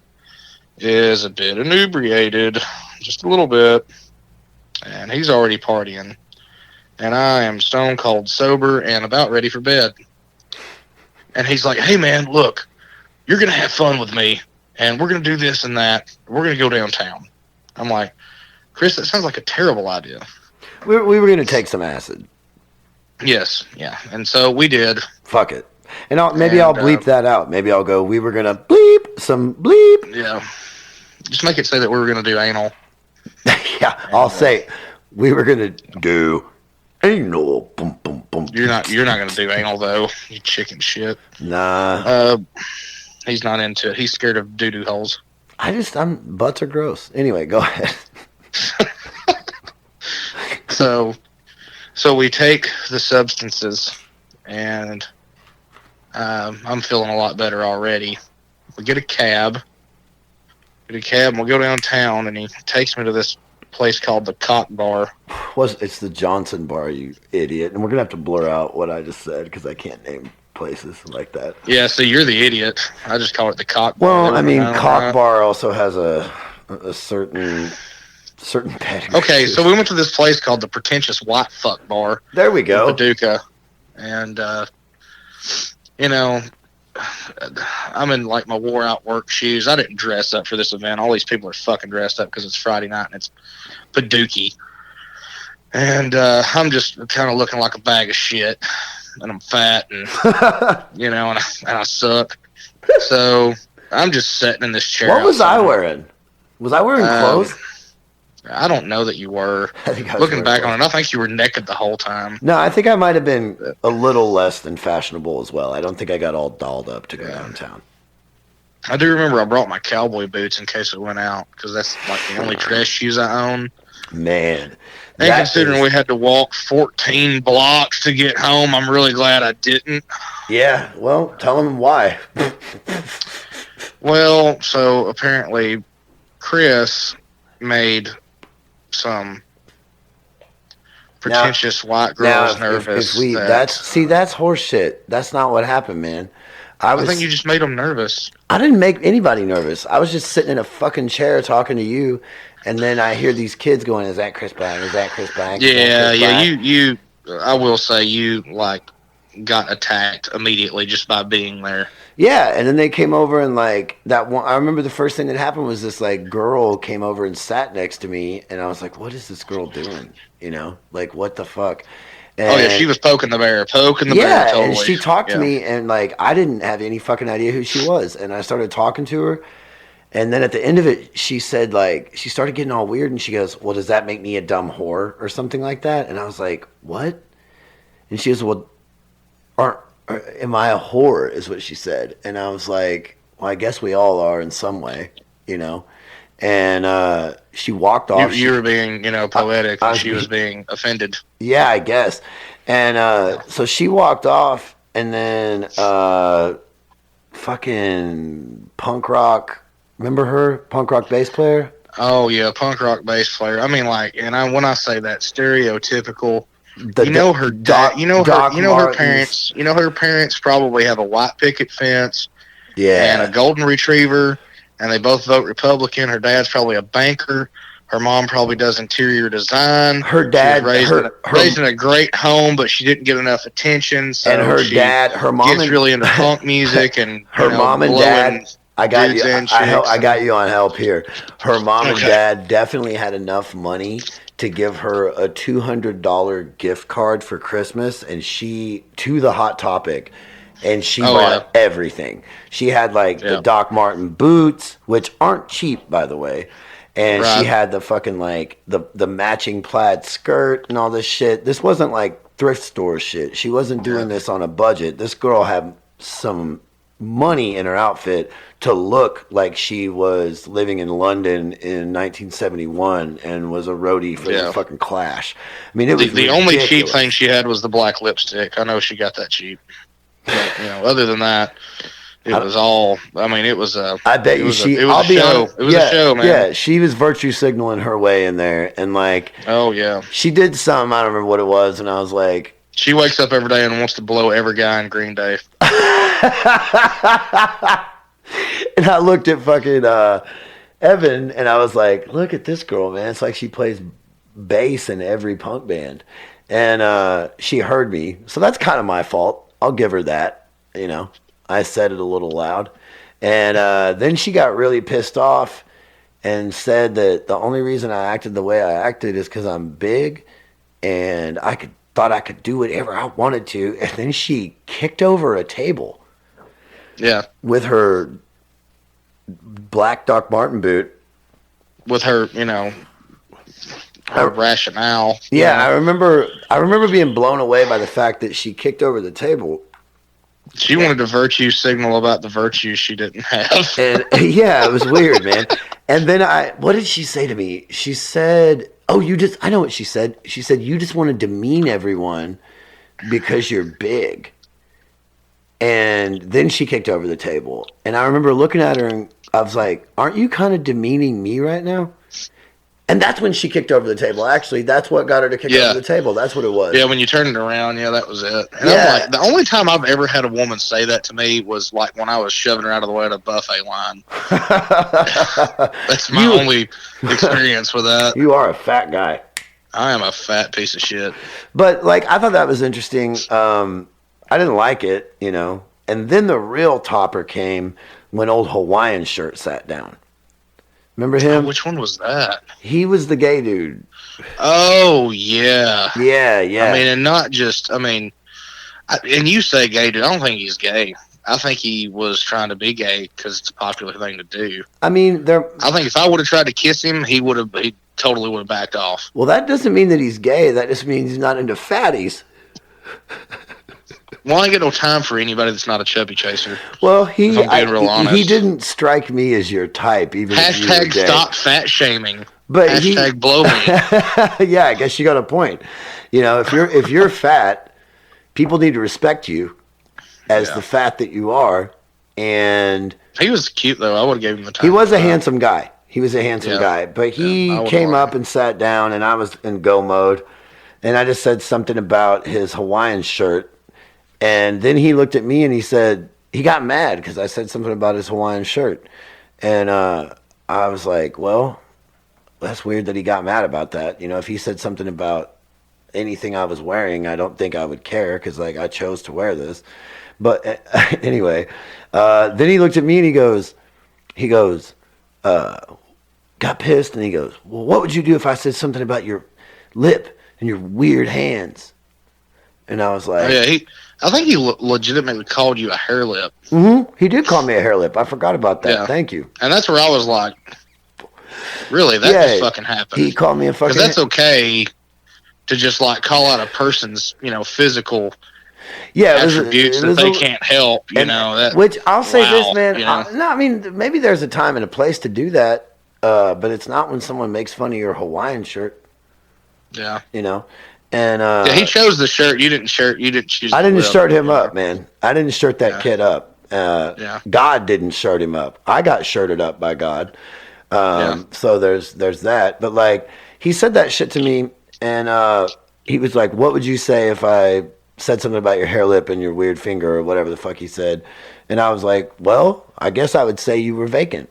is a bit inebriated, just a little bit, and he's already partying. And I am stone cold sober and about ready for bed. And he's like, "Hey man, look, you're gonna have fun with me, and we're gonna do this and that. We're gonna go downtown." I'm like, "Chris, that sounds like a terrible idea." We were gonna take some acid. Yes, yeah, and so we did. Fuck it. And I'll bleep that out. Maybe I'll go, we were going to bleep some bleep. Yeah. Just make it say that we were going to do anal. Yeah, I'll say, we were going to do anal. Boom, boom, boom. You're not going to do anal, though. You chicken shit. Nah. He's not into it. He's scared of doo-doo holes. Butts are gross. Anyway, go ahead. So we take the substances, and... I'm feeling a lot better already. We get a cab. And we'll go downtown, and he takes me to this place called the Cock Bar. It's the Johnson Bar, you idiot. And we're going to have to blur out what I just said, because I can't name places like that. Yeah, so you're the idiot. I just call it the Cock Bar. Well, I mean, Cock Bar also has a certain pedigree. Okay, so we went to this place called the Pretentious White Fuck Bar. There we go. In Paducah. And, I'm in like my wore out work shoes. I didn't dress up for this event. All these people are fucking dressed up because it's Friday night and it's Paducah. And I'm just kind of looking like a bag of shit. And I'm fat and, and I suck. So I'm just sitting in this chair. What was I wearing? Was I wearing clothes? I don't know that you were. I think I was Looking back wearing on it, I think you were naked the whole time. No, I think I might have been a little less than fashionable as well. I don't think I got all dolled up to go downtown. I do remember I brought my cowboy boots in case it went out, because that's like the only dress shoes I own. Man. And considering we had to walk 14 blocks to get home, I'm really glad I didn't. Yeah, well, tell them why. Well, so apparently Chris made some pretentious white girls nervous. That's horse shit. That's not what happened, man. I think you just made them nervous. I didn't make anybody nervous. I was just sitting in a fucking chair talking to you, and then I hear these kids going, "Is that Chris Black? Is that Chris Black?" Yeah. You. I will say you like got attacked immediately just by being there. Yeah, and then they came over and like that one. I remember the first thing that happened was this like girl came over and sat next to me, and I was like, "What is this girl doing?" You know, like what the fuck. And, she was poking the bear, bear. Totally. Yeah, and she talked to me, and like I didn't have any fucking idea who she was, and I started talking to her, and then at the end of it, she said like she started getting all weird, and she goes, "Well, does that make me a dumb whore or something like that?" And I was like, "What?" And she goes, "Well, am I a whore?" is what she said, and I was like, "Well, I guess we all are in some way, And she walked off. You were being, poetic. And she was being offended. Yeah, I guess. And so she walked off, and then fucking punk rock. Remember her, punk rock bass player? Oh yeah, punk rock bass player. I mean, like, when I say that, stereotypical. Her parents. Her parents probably have a white picket fence. Yeah. And a golden retriever. And they both vote Republican. Her dad's probably a banker. Her mom probably does interior design. Her dad raised in a great home, but she didn't get enough attention. So and her mom gets really into punk music, and her mom and dad. I got you on help here. Her mom and dad definitely had enough money to give her a $200 gift card for Christmas, and to the Hot Topic. And she bought everything. She had the Doc Marten boots, which aren't cheap, by the way. And she had the fucking the matching plaid skirt and all this shit. This wasn't like thrift store shit. She wasn't doing this on a budget. This girl had some money in her outfit to look like she was living in London in 1971 and was a roadie for the fucking Clash. I mean, it was the only cheap thing she had was the black lipstick. I know she got that cheap. But, other than that, it was all. I mean, it was a. I bet you she. It was a show. It was a show, man. Yeah, she was virtue signaling her way in there, and oh yeah, she did something. I don't remember what it was, and I was like, she wakes up every day and wants to blow every guy in Green Day. And I looked at fucking Evan, and I was like, look at this girl, man. It's like she plays bass in every punk band, and she heard me, so that's kind of my fault. I'll give her that, I said it a little loud. And then she got really pissed off and said that the only reason I acted the way I acted is because I'm big and thought I could do whatever I wanted to. And then she kicked over a table. Yeah. With her black Doc Marten boot. With her, her rationale. Yeah, I remember being blown away by the fact that she kicked over the table. She wanted to virtue signal about the virtues she didn't have. And yeah, it was weird, man. And then what did she say to me? She said, I know what she said. She said, you just want to demean everyone because you're big. And then she kicked over the table. And I remember looking at her and I was like, aren't you kind of demeaning me right now? And that's when she kicked over the table. Actually, that's what got her to kick over the table. That's what it was. Yeah, when you turned it around, that was it. And I'm like, the only time I've ever had a woman say that to me was like when I was shoving her out of the way at a buffet line. That's my only experience with that. You are a fat guy. I am a fat piece of shit. But I thought that was interesting. I didn't like it, And then the real topper came when old Hawaiian Shirt sat down. Remember him? Which one was that? He was the gay dude. Oh, yeah. Yeah. I mean, and not just, and you say gay dude. I don't think he's gay. I think he was trying to be gay because it's a popular thing to do. I mean, I think if I would have tried to kiss him, he totally would have backed off. Well, that doesn't mean that he's gay. That just means he's not into fatties. Well, I ain't got no time for anybody that's not a chubby chaser. Well, if I'm being real honest. He didn't strike me as your type, even if you were gay. Stop fat shaming. But hashtag blow me. Yeah, I guess you got a point. You know, if you're fat, people need to respect you as the fat that you are. And he was cute though. I would have gave him the time. He was a handsome guy. He was a handsome guy. But he came up and sat down, and I was in go mode, and I just said something about his Hawaiian shirt. And then he looked at me and he said, he got mad because I said something about his Hawaiian shirt. And I was like, well, that's weird that he got mad about that. You know, if he said something about anything I was wearing, I don't think I would care because, like, I chose to wear this. But anyway, then he looked at me and he goes, got pissed. And he goes, well, what would you do if I said something about your lip and your weird hands? And I was like, I think he legitimately called you a hair lip. Mm-hmm. He did call me a hair lip. I forgot about that. Yeah. Thank you. And that's where I was like, really? That just fucking happened. He called me a fucking... Because that's okay to just, like, call out a person's, you know, physical attributes that they can't help, you know. That, which I'll say this, man. You know? No, I mean, maybe there's a time and a place to do that, but it's not when someone makes fun of your Hawaiian shirt. Yeah. You know? And he chose the shirt. You didn't choose. I didn't shirt him up, man. I didn't shirt that kid up. God didn't shirt him up. I got shirted up by God. So there's that. But like, he said that shit to me, and he was like, "What would you say if I said something about your hair lip and your weird finger or whatever the fuck he said?" And I was like, "Well, I guess I would say you were vacant."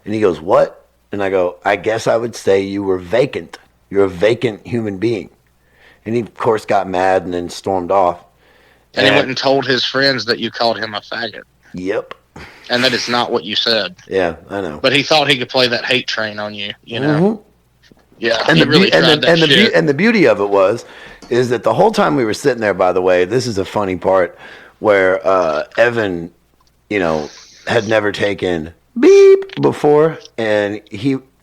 And he goes, "What?" And I go, "I guess I would say you were vacant. You're a vacant human being." And he, of course, got mad and then stormed off. And he went and told his friends that you called him a faggot. Yep. And that is not what you said. Yeah, I know. But he thought he could play that hate train on you, you know? Mm-hmm. Yeah, and he really tried that shit. And the beauty of it is that the whole time we were sitting there, by the way, this is a funny part, where Evan, you know, had never taken beep before, and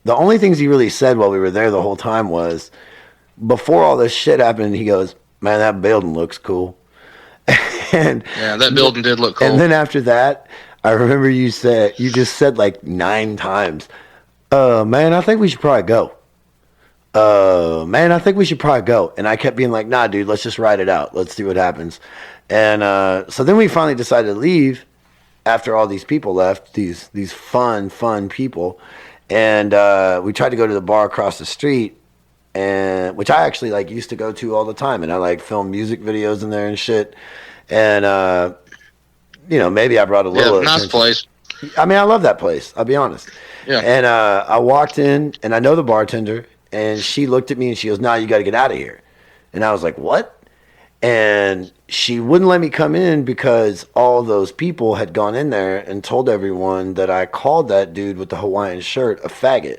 the only things he really said while we were there the whole time was, before all this shit happened, he goes, "Man, that building looks cool." And that building did look cool. And then after that, I remember you just said like 9 times, "Man, I think we should probably go. Man, I think we should probably go." And I kept being like, "Nah, dude, let's just ride it out. Let's see what happens." And so then we finally decided to leave after all these people left, these fun people. And we tried to go to the bar across the street, and which I actually like used to go to all the time, and I like film music videos in there and shit. And you know, maybe I brought a little nice place. I mean, I love that place, I'll be honest. Yeah. And I walked in, and I know the bartender, and she looked at me and she goes, "Nah, you got to get out of here." And I was like, "What?" And she wouldn't let me come in because all those people had gone in there and told everyone that I called that dude with the Hawaiian shirt a faggot.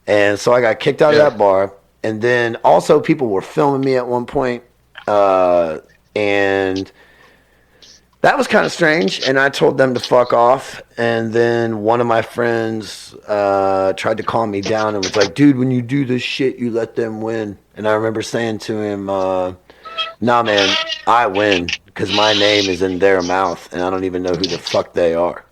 And so I got kicked out of that bar. And then also people were filming me at one point. And that was kind of strange. And I told them to fuck off. And then one of my friends tried to calm me down and was like, "Dude, when you do this shit, you let them win." And I remember saying to him, "Nah, man, I win because my name is in their mouth and I don't even know who the fuck they are."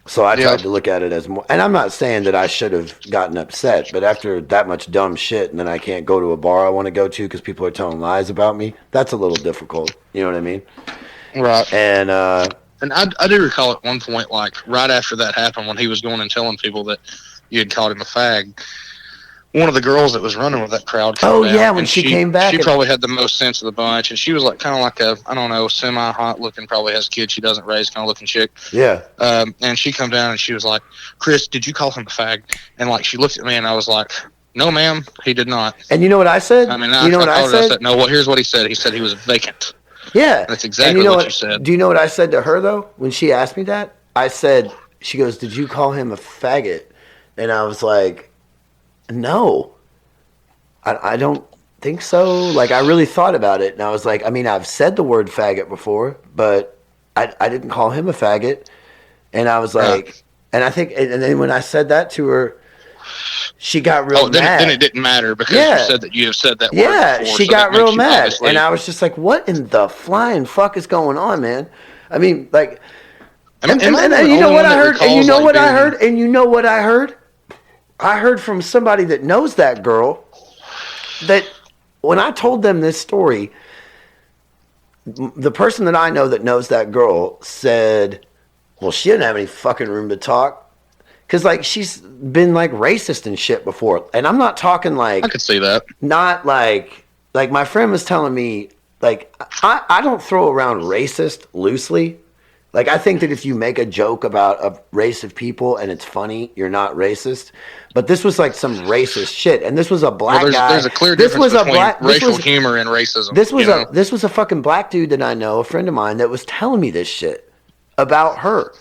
So I tried to look at it as more, and I'm not saying that I should have gotten upset, but after that much dumb shit and then I can't go to a bar I want to go to because people are telling lies about me, that's a little difficult. You know what I mean? Right. And I do recall at one point, like right after that happened, when he was going and telling people that you had called him a fag, one of the girls that was running with that crowd came out, when she came back. She probably had the most sense of the bunch, and she was like kind of like a, I don't know, semi-hot looking, probably has kids she doesn't raise kind of looking chick. Yeah. And she come down and she was like, "Chris, did you call him a fag?" And like she looked at me and I was like, "No, ma'am, he did not." And you know what I said? I mean, you know what I said? No, well, here's what he said. He said he was vacant. Yeah. That's exactly what you said. Do you know what I said to her, though? When she asked me that, I said, she goes, "Did you call him a faggot?" And I was like, "No. I don't think so." Like, I really thought about it, and I was like, I mean, I've said the word faggot before, but I didn't call him a faggot. And I was like, and I think, and then when I said that to her, she got real mad. Then it didn't matter because you said that you have said that word before. Yeah, she got real mad. And I was just like, what in the flying fuck is going on, man? I mean, like... And you know what I heard? And you know what I heard? And you know what I heard? I heard from somebody that knows that girl that when I told them this story, the person that I know that knows that girl said, well, she didn't have any fucking room to talk. Because, like, she's been, like, racist and shit before. And I'm not talking, like... I could see that. Not, like... Like, my friend was telling me, like, I don't throw around racist loosely. Like, I think that if you make a joke about a race of people and it's funny, you're not racist. But this was like some racist shit, and this was a black guy. There's a clear difference between racial humor and racism. This was a fucking black dude that I know, a friend of mine, that was telling me this shit about her.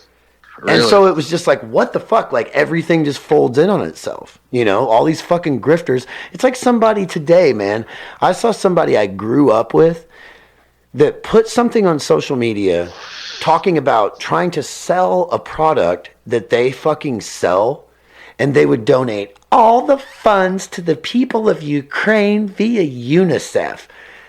Really? And so it was just like, what the fuck? Like, everything just folds in on itself. You know, all these fucking grifters. It's like somebody today, man. I saw somebody I grew up with that put something on social media talking about trying to sell a product that they fucking sell, and they would donate all the funds to the people of Ukraine via UNICEF.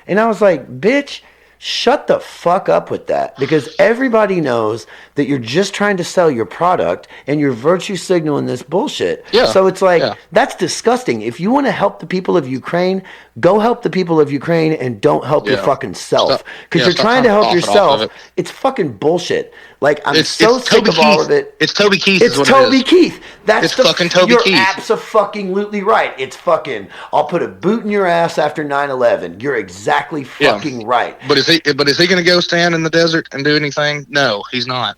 And I was like, bitch, shut the fuck up with that, because everybody knows that you're just trying to sell your product and you're virtue signaling this bullshit. Yeah. So it's like, that's disgusting. If you want to help the people of Ukraine, go help the people of Ukraine and don't help your fucking self. Because you're trying to help yourself. It's fucking bullshit. Like, I'm so sick of all of it. It's Toby Keith. It's Toby Keith. That's fucking Toby Keith. You're abso-fucking-lutely right. It's fucking, I'll put a boot in your ass after 9/11. You're exactly fucking right. But is he going to go stand in the desert and do anything? No, he's not.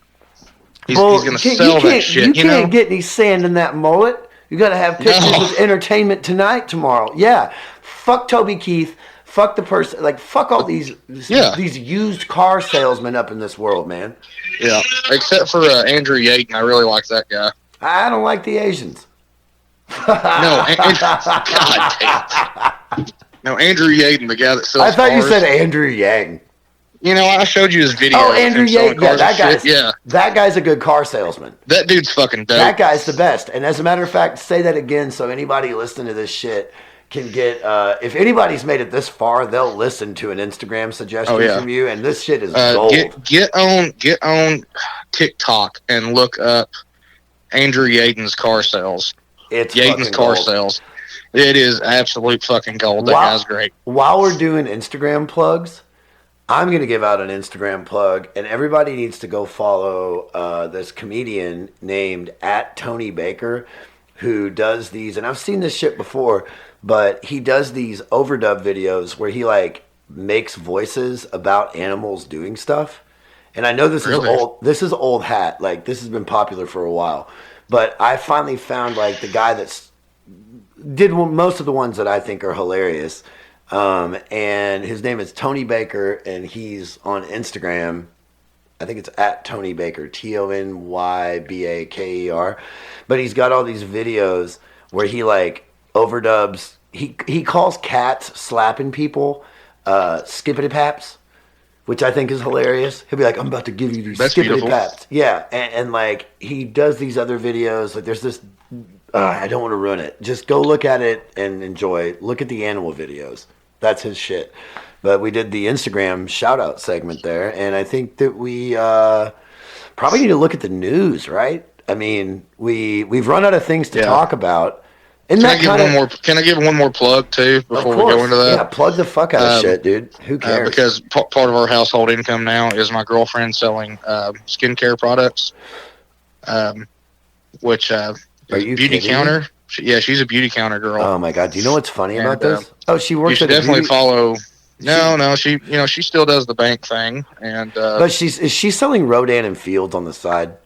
He's going to sell that shit. You can't get any sand in that mullet. You got to have pictures of Entertainment Tonight tomorrow. Yeah. Fuck Toby Keith. Fuck the person. Like, fuck all these used car salesmen up in this world, man. Yeah. Except for Andrew Yaten. I really like that guy. I don't like the Asians. God damn. No, Andrew Yaten, the guy that sells I thought cars. You said Andrew Yang. You know, I showed you his video. Oh, Andrew Yates. Yeah, that guy's a good car salesman. That dude's fucking dope. That guy's the best. And as a matter of fact, say that again so anybody listening to this shit can get, if anybody's made it this far, they'll listen to an Instagram suggestion from you, and this shit is gold. Get on TikTok and look up Andrew Yaten's car sales. It's Yaten's car sales. It is absolute fucking gold. That guy's great. While we're doing Instagram plugs, I'm going to give out an Instagram plug, and everybody needs to go follow this comedian named @TonyBaker, who does these, and I've seen this shit before, but he does these overdub videos where he, like, makes voices about animals doing stuff. And I know this is old. This is old hat. Like, this has been popular for a while. But I finally found, like, the guy that's did most of the ones that I think are hilarious. And his name is Tony Baker, and he's on Instagram. I think it's @TonyBaker, TonyBaker. But he's got all these videos where he, like, overdubs. He calls cats slapping people skippity paps, which I think is hilarious. He'll be like, I'm about to give you these skippity paps. Yeah, and like, he does these other videos. Like, there's this, I don't want to ruin it. Just go look at it and enjoy. Look at the animal videos. That's his shit. But we did the Instagram shout-out segment there, and I think that we probably need to look at the news, right? I mean, we've run out of things to talk about. Can I give one more plug, too, before we go into that? Yeah, plug the fuck out of shit, dude. Who cares? Because part of our household income now is my girlfriend selling skincare products, which Are you beauty kidding counter. Me? She's a beauty counner girl. Oh, my God. Do you know what's funny about this? She works at a beauty... You should definitely follow... No, she still does the bank thing. But is she selling Rodan and Fields on the side?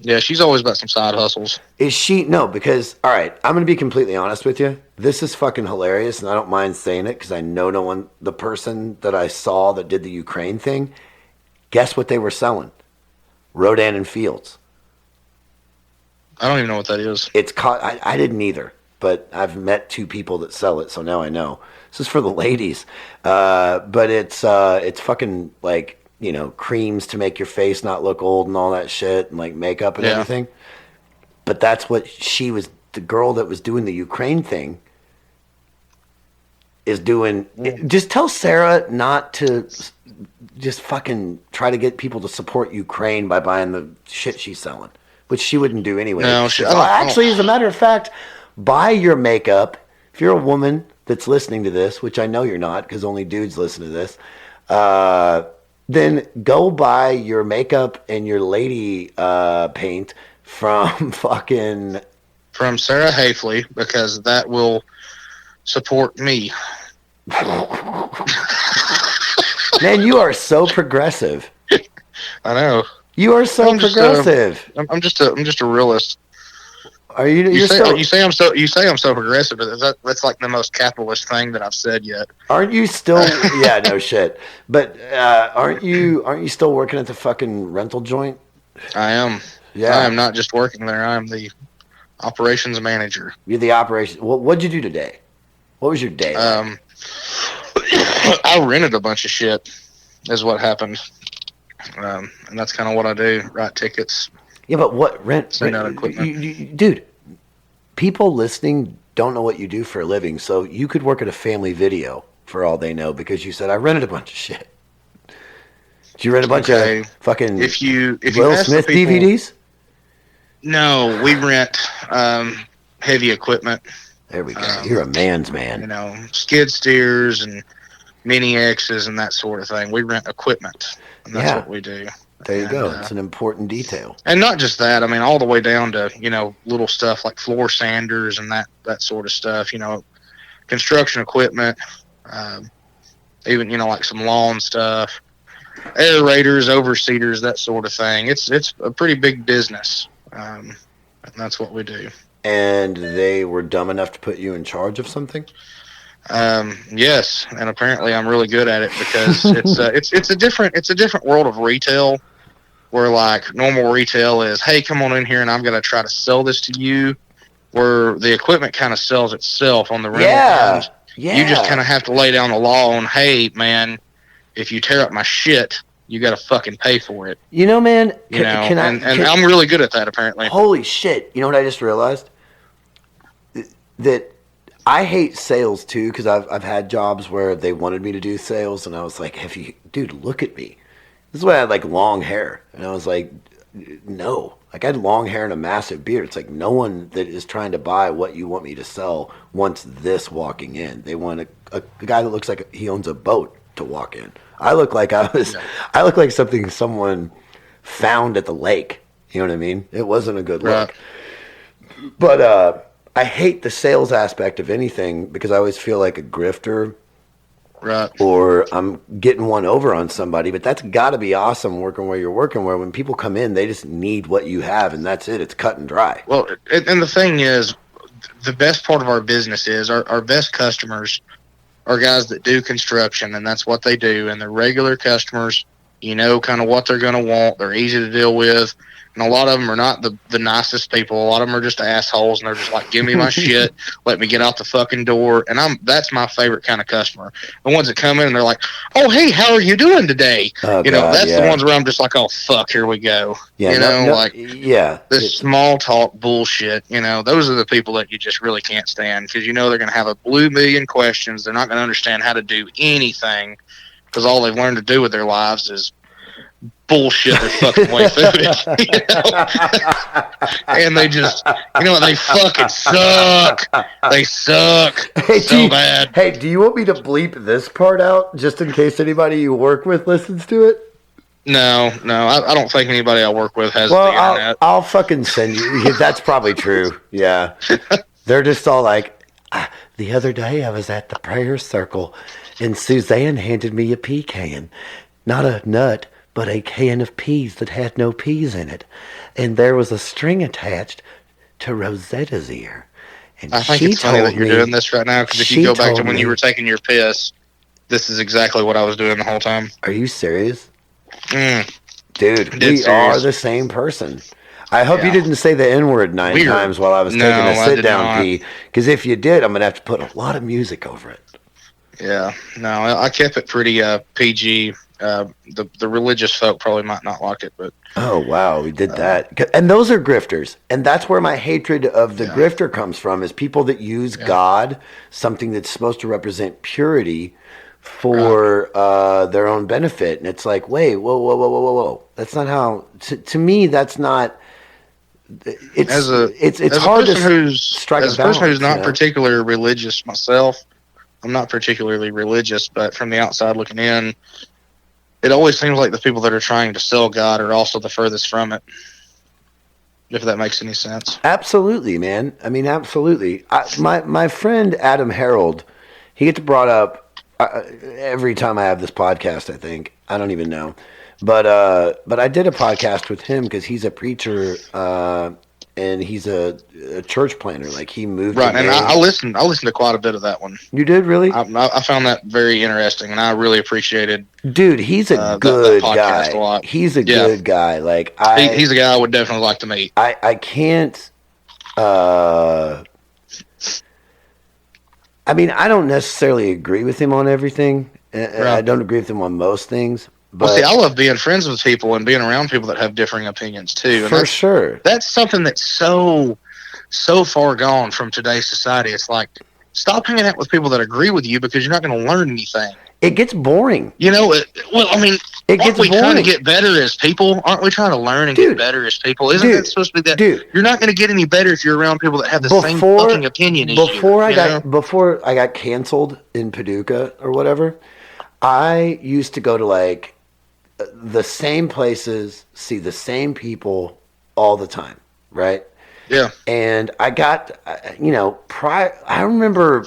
Yeah, she's always got some side hustles. Is she? No, because, all right, I'm going to be completely honest with you. This is fucking hilarious, and I don't mind saying it because I know no one, the person that I saw that did the Ukraine thing, guess what they were selling? Rodan and Fields. I don't even know what that is. It's called, I didn't either, but I've met two people that sell it, so now I know. This is for the ladies. But it's fucking, like, you know, creams to make your face not look old and all that shit, and like makeup and everything. But that's what she was the girl that was doing the Ukraine thing is doing. Just tell Sarah not to just fucking try to get people to support Ukraine by buying the shit she's selling, which she wouldn't do anyway. No, actually, as a matter of fact, buy your makeup. If you're a woman that's listening to this, which I know you're not because only dudes listen to this, then go buy your makeup and your lady paint from Sarah Hafley, because that will support me. Man, you are so progressive. I know. You are so progressive. I'm just a realist. Are you? You say I'm so progressive, but that's like the most capitalist thing that I've said yet. Aren't you still? Yeah, no shit. But aren't you still working at the fucking rental joint? I am. Yeah, I am not just working there. I am the operations manager. You're the operations. What'd you do today? What was your day? I rented a bunch of shit. Is what happened, and that's kind of what I do. Write tickets. Yeah, but what rent? Send out equipment. Dude, people listening don't know what you do for a living, so you could work at a family video for all they know because you said I rented a bunch of shit. Did you rent a bunch of fucking if you Will Smith people, DVDs? No, we rent heavy equipment. There we go. You're a man's man. You know, skid steers and mini X's and that sort of thing. We rent equipment, and that's what we do. There you go. It's an important detail. And not just that. I mean, all the way down to, you know, little stuff like floor sanders and that sort of stuff. You know, construction equipment, even, you know, like some lawn stuff, aerators, overseeders, that sort of thing. It's a pretty big business, and that's what we do. And they were dumb enough to put you in charge of something? Yes, and apparently I'm really good at it because it's a different world of retail, where like normal retail is, hey, come on in here and I'm gonna try to sell this to you, where the equipment kind of sells itself on the rental end. Yeah. You just kind of have to lay down the law on, hey man, if you tear up my shit, you got to fucking pay for it. You know, man. I'm really good at that apparently. Holy shit! You know what I just realized? That I hate sales too, because I've had jobs where they wanted me to do sales, and I was like, dude, look at me. This is why I had like long hair, and I was like, no, like I had long hair and a massive beard. It's like no one that is trying to buy what you want me to sell wants this walking in. They want a guy that looks like he owns a boat to walk in. I look like I look like something someone found at the lake. You know what I mean? It wasn't a good look. But I hate the sales aspect of anything because I always feel like a grifter. Right. Or I'm getting one over on somebody, but that's got to be awesome working where you're working, where when people come in, they just need what you have, and that's it. It's cut and dry. Well, and the thing is, the best part of our business is our best customers are guys that do construction, and that's what they do, and they're regular customers. You know kind of what they're going to want. They're easy to deal with. And a lot of them are not the nicest people. A lot of them are just assholes, and they're just like, give me my shit, let me get out the fucking door. And that's my favorite kind of customer. The ones that come in and they're like, oh, hey, how are you doing today? Oh, you know, that's the ones where I'm just like, oh, fuck, here we go. Yeah, you know, this small talk bullshit, you know, those are the people that you just really can't stand because you know they're going to have a blue million questions. They're not going to understand how to do anything because all they've learned to do with their lives is bullshit their fucking way through it, you know? And they just, you know what, they fucking suck. They suck bad. Hey, do you want me to bleep this part out just in case anybody you work with listens to it? No, I don't think anybody I work with has the internet. I'll fucking send you. That's probably true. Yeah. They're just all like, the other day I was at the prayer circle and Suzanne handed me a pea can. Not a nut, but a can of peas that had no peas in it. And there was a string attached to Rosetta's ear. And I think it's funny that you're doing this right now, because if you go back to when you were taking your piss, this is exactly what I was doing the whole time. Are you serious? Dude, we are the same person. I hope you didn't say the N-word 9 times while I was taking a sit-down pee, because if you did, I'm going to have to put a lot of music over it. Yeah, no, I kept it pretty PG. The religious folk probably might not like it, but Oh wow, we did that. And those are grifters. And that's where my hatred of the yeah, grifter comes from, is people that use yeah, God, something that's supposed to represent purity, right. for their own benefit. And it's like, wait, whoa, whoa, whoa, whoa, whoa, whoa. That's not how. To me, that's not. As It's a it's as a hard to person who's strike a as a person who's balance, you not know. particularly religious myself, I'm not particularly religious, but from the outside looking in, it always seems like the people that are trying to sell God are also the furthest from it. If that makes any sense. Absolutely, man. I mean, absolutely. My friend Adam Harold, he gets brought up every time I have this podcast. I think I don't even know, but I did a podcast with him because he's a preacher and he's a church planner. Like he moved Right, and I away. listened. I listened to quite a bit of that one. You did really, I found that very interesting, and I really appreciated dude. He's a that good podcast a guy. lot. He's a Yeah, good guy. Like he's a guy I would definitely like to meet. I can't. Uh, I mean, I don't necessarily agree with him on everything. I Right. don't agree with him on most things, Well, see, but I love being friends with people and being around people that have differing opinions too, and for sure, that's something that's so far gone from today's society. It's like stop hanging out with people that agree with you because you're not going to learn anything. it gets boring. You know, well, I mean, It aren't gets we trying to boring, get better as people? Aren't we trying to learn and get dude. better as people? Isn't Dude, that supposed to be that? dude. You're not going to get any better if you're around people that have the same Before fucking opinion as you. before I You know? before I got canceled in Paducah or whatever, I used to go to like the same places, see the same people all the time, right? Yeah. And I got, I remember,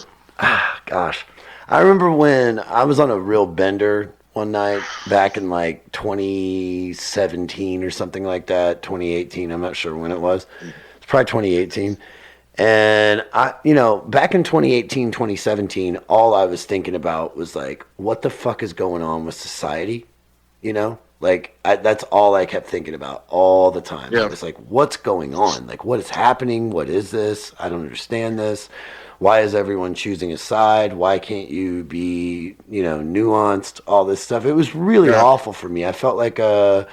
gosh, I remember when I was on a real bender one night back in like 2017 or something like that, 2018. I'm not sure when it was. It's probably 2018. And back in 2018, 2017, all I was thinking about was like, what the fuck is going on with society? Like that's all I kept thinking about all the time. Yeah. It's like, what's going on? Like, what is happening? What is this? I don't understand this. Why is everyone choosing a side? Why can't you be, nuanced? All this stuff. It was really Yeah. awful for me. I felt like, I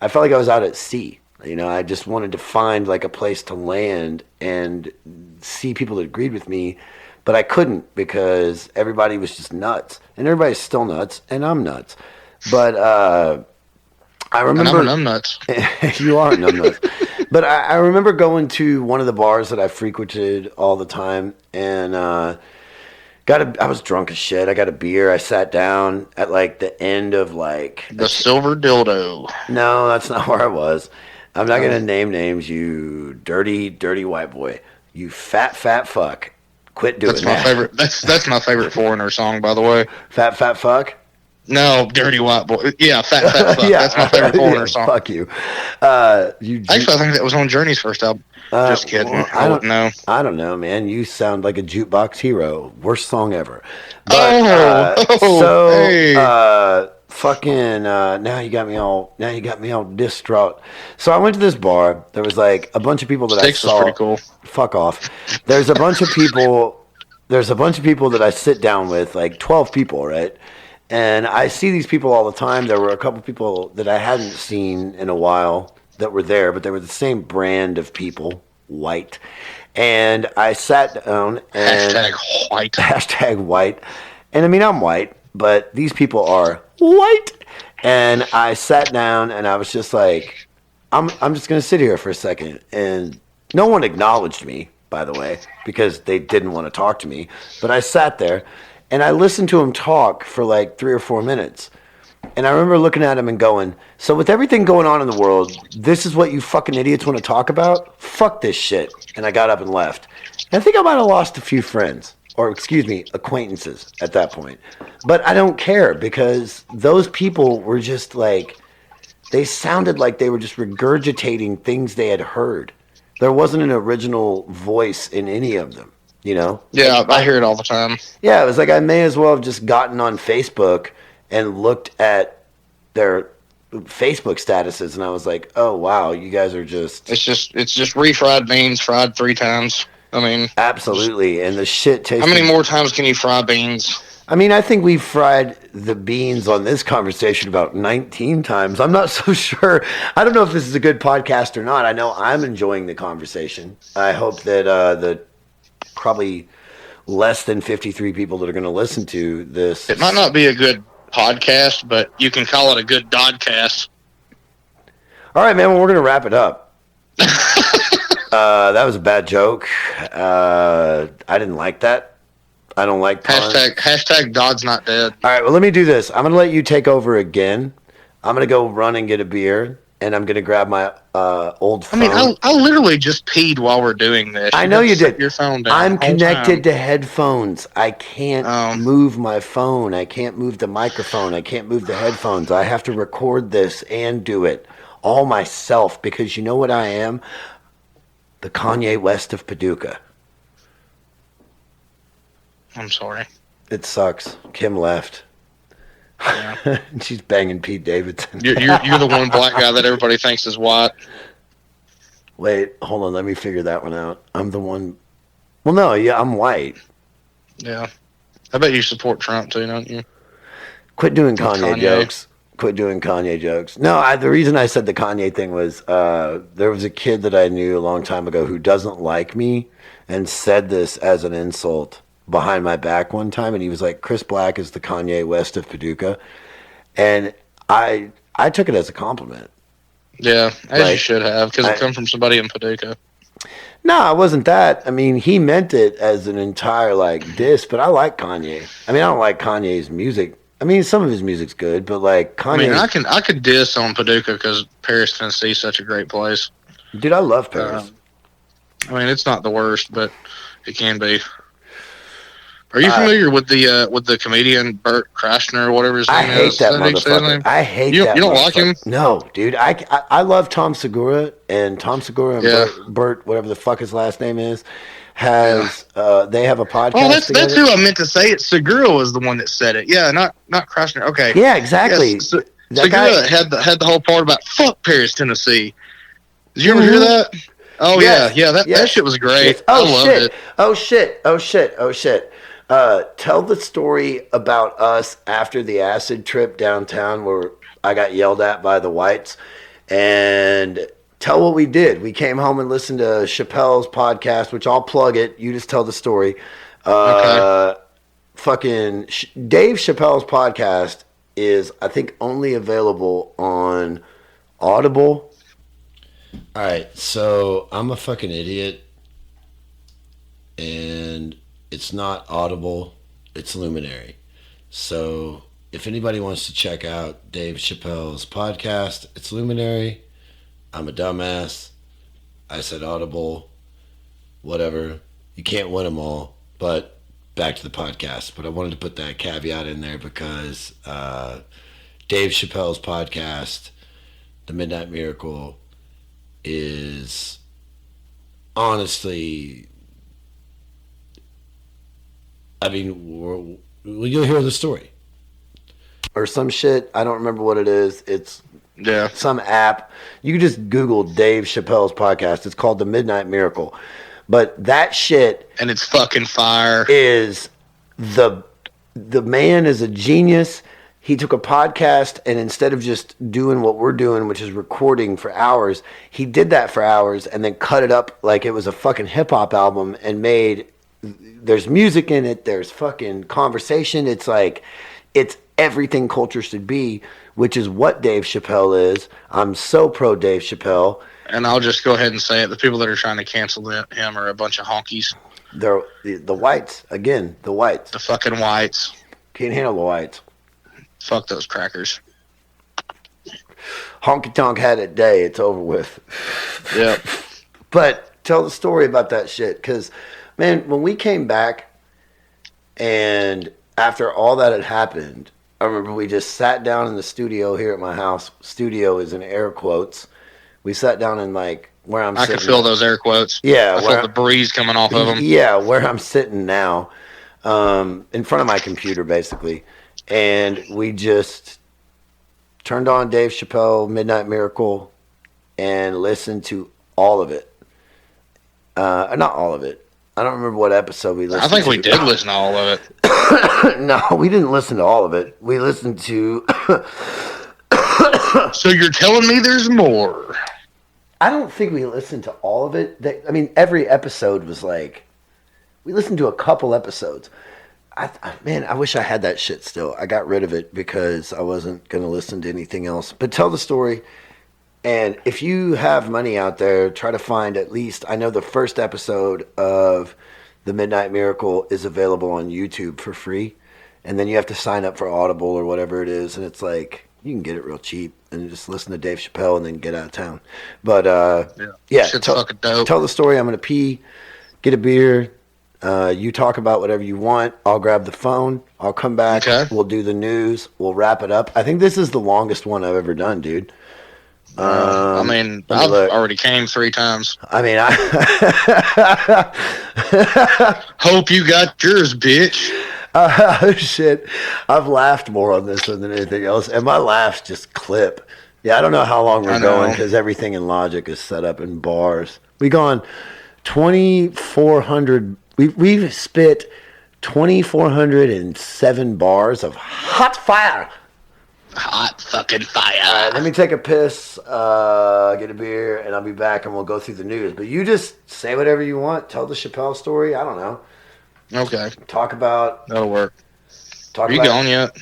felt like I was out at sea. I just wanted to find like a place to land and see people that agreed with me, but I couldn't because everybody was just nuts, and everybody's still nuts, and I'm nuts. But I And I'm remember a numbnuts. you are numbnuts. But I remember going to one of the bars that I frequented all the time, and I was drunk as shit. I got a beer. I sat down at like the end of like The silver dildo. no, that's not where I was. I'm not Oh. gonna name names, you dirty, dirty white boy. You fat, fat fuck. Quit doing That's my that. favorite. That's my favorite foreigner song, by the way. Fat, fat fuck. No, dirty white boy. Yeah, fat fuck. That's my favorite foreigner Yeah, song. fuck you. Actually, I think that was on Journey's first album. Just kidding. Well, I wouldn't know. I don't know, man. You sound like a jukebox hero. Worst song ever. Hey. Fucking now you got me all distraught. So I went to this bar. There was like a bunch of people that Sticks I was saw. pretty cool. Fuck off. There's a bunch of people. There's a bunch of people that I sit down with, like 12 people, right? And I see these people all the time. There were a couple people that I hadn't seen in a while that were there, but they were the same brand of people, white. And I sat down and Hashtag white. hashtag white. And I mean, I'm white, but these people are white. And I sat down and I was just like, I'm just going to sit here for a second. And no one acknowledged me, by the way, because they didn't want to talk to me. But I sat there and I listened to him talk for like 3 or 4 minutes. And I remember looking at him and going, so with everything going on in the world, this is what you fucking idiots want to talk about? Fuck this shit. And I got up and left. And I think I might have lost a few friends, or excuse me, acquaintances at that point. But I don't care because those people were just like, they sounded like they were just regurgitating things they had heard. There wasn't an original voice in any of them, Yeah, I hear it all the time. Yeah, it was like I may as well have just gotten on Facebook and looked at their Facebook statuses, and I was like, "Oh wow, you guys are just It's just refried beans fried 3 times. I mean, Absolutely. And the shit tastes. How many more times can you fry beans? I mean, I think we've fried the beans on this conversation about 19 times. I'm not so sure. I don't know if this is a good podcast or not. I know I'm enjoying the conversation. I hope that the probably less than 53 people that are going to listen to this. It might not be a good podcast, but you can call it a good Doddcast. All right, man. Well, we're going to wrap it up. That was a bad joke. I didn't like that. I don't like hashtag Dodd's not dead. All right, well, let me do this. I'm going to let you take over again. I'm going to go run and get a beer, and I'm going to grab my old phone. I mean, I literally just peed while we're doing this. I know you did. Your phone down. I'm connected to headphones. I can't move my phone. I can't move the microphone. I can't move the headphones. I have to record this and do it all myself because you know what I am? The Kanye West of Paducah. I'm sorry. It sucks. Kim left. Yeah. She's banging Pete Davidson. You're the one black guy that everybody thinks is white. Wait, hold on. Let me figure that one out. I'm the one. Well, no, yeah, I'm white. Yeah. I bet you support Trump too, don't you? Quit doing Kanye jokes. Quit doing Kanye jokes. No, the reason I said the Kanye thing was there was a kid that I knew a long time ago who doesn't like me and said this as an insult behind my back one time, and he was like, Chris Black is the Kanye West of Paducah, and I took it as a compliment. Yeah, as you should have, because it comes from somebody in Paducah. No, it wasn't that. I mean, he meant it as an entire diss, but I like Kanye. I mean, I don't like Kanye's music. I mean, some of his music's good, but Kanye. I mean, I could diss on Paducah because Paris, Tennessee is such a great place. Dude, I love Paris. I mean, it's not the worst, but it can be. Are you familiar with the comedian Bert Kreischer or whatever his name is? I hate that motherfucker. I hate that. You don't like him? No, dude. I love Tom Segura, and Tom Segura and Bert, whatever the fuck his last name is, has they have a podcast. Oh, that's who I meant to say it. Segura was the one that said it. Yeah, not Kreischer. Okay. Yeah, exactly. Yes, Segura had the whole part about fuck Paris, Tennessee. Did you ever hear that? Oh yes. yeah. That shit was great. Yes. Oh, shit. Oh shit. Tell the story about us after the acid trip downtown where I got yelled at by the whites, and tell what we did. We came home and listened to Chappelle's podcast, which I'll plug it. You just tell the story. Okay. Fucking Dave Chappelle's podcast is, I think, only available on Audible. All right, so I'm a fucking idiot, and it's not Audible, it's Luminary. So if anybody wants to check out Dave Chappelle's podcast, it's Luminary. I'm a dumbass. I said Audible, whatever. You can't win them all, but back to the podcast. But I wanted to put that caveat in there because Dave Chappelle's podcast, The Midnight Miracle, is honestly... I mean, you'll hear the story. Or some shit. I don't remember what it is. It's some app. You can just Google Dave Chappelle's podcast. It's called The Midnight Miracle. But that shit... And it's fucking fire. ...is the man is a genius. He took a podcast, and instead of just doing what we're doing, which is recording for hours, he did that for hours and then cut it up like it was a fucking hip-hop album and made... There's music in it. There's fucking conversation. It's everything culture should be, which is what Dave Chappelle is. I'm so pro Dave Chappelle. And I'll just go ahead and say it. The people that are trying to cancel him are a bunch of honkies. They're the whites. Again, the whites. The fucking whites. Can't handle the whites. Fuck those crackers. Honky tonk had it day. It's over with. Yep. But tell the story about that shit, because... Man, when we came back and after all that had happened, I remember we just sat down in the studio here at my house. Studio is in air quotes. We sat down in where I'm sitting. I could feel those air quotes. Yeah. I felt the breeze coming off of them. Yeah, where I'm sitting now, in front of my computer basically. And we just turned on Dave Chappelle, Midnight Miracle, and listened to all of it. Not all of it. I don't remember what episode we listened to. I think we did listen to all of it. No, we didn't listen to all of it. We listened to... So you're telling me there's more? I don't think we listened to all of it. I mean, every episode was like... We listened to a couple episodes. Man, I wish I had that shit still. I got rid of it because I wasn't going to listen to anything else. But tell the story. And if you have money out there, try to find at least... I know the first episode of The Midnight Miracle is available on YouTube for free. And then you have to sign up for Audible or whatever it is. And it's like, you can get it real cheap. And just listen to Dave Chappelle and then get out of town. But, yeah. Shit's fucking dope. Tell the story. I'm going to pee, get a beer. You talk about whatever you want. I'll grab the phone. I'll come back. Okay. We'll do the news. We'll wrap it up. I think this is the longest one I've ever done, dude. I mean, I've already came 3 times. I mean, hope you got yours, bitch. Shit. I've laughed more on this one than anything else. And my laughs just clip. Yeah, I don't know how long we're going because everything in Logic is set up in bars. We've gone 2,400. We've spit 2,407 bars of hot fire. Hot fucking fire. Let me take a piss, get a beer, and I'll be back and we'll go through the news. But you just say whatever you want. Tell the Chappelle story. I don't know. Okay. Talk about... That'll work. Are you gone yet?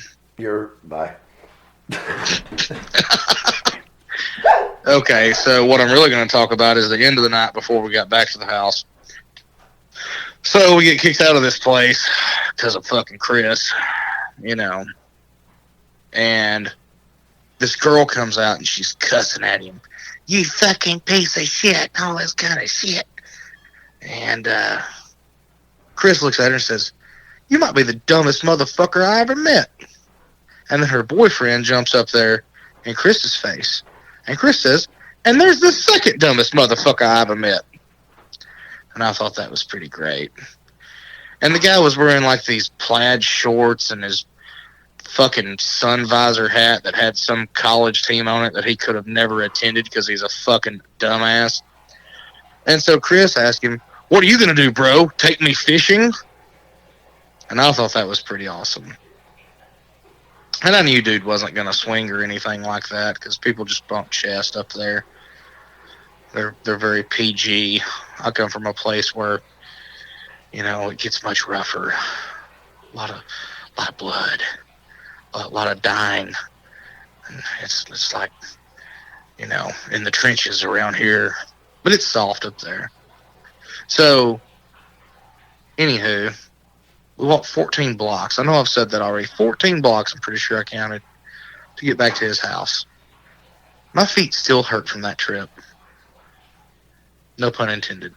Bye. Okay, so what I'm really going to talk about is the end of the night before we got back to the house. So we get kicked out of this place because of fucking Chris, you know. And this girl comes out and she's cussing at him. You fucking piece of shit. All this kind of shit. And Chris looks at her and says, you might be the dumbest motherfucker I ever met. And then her boyfriend jumps up there in Chris's face. And Chris says, and there's the second dumbest motherfucker I ever met. And I thought that was pretty great. And the guy was wearing like these plaid shorts and his fucking sun visor hat that had some college team on it that he could have never attended because he's a fucking dumbass. And so Chris asked him, what are you going to do, bro? Take me fishing? And I thought that was pretty awesome. And I knew dude wasn't going to swing or anything like that because people just bump chest up there. They're very PG. I come from a place where, you know, it gets much rougher. A lot of blood. A lot of dying. And it's like, you know, in the trenches around here. But it's soft up there. So, anywho, we walked 14 blocks. I know I've said that already. 14 blocks, I'm pretty sure I counted, to get back to his house. My feet still hurt from that trip. No pun intended.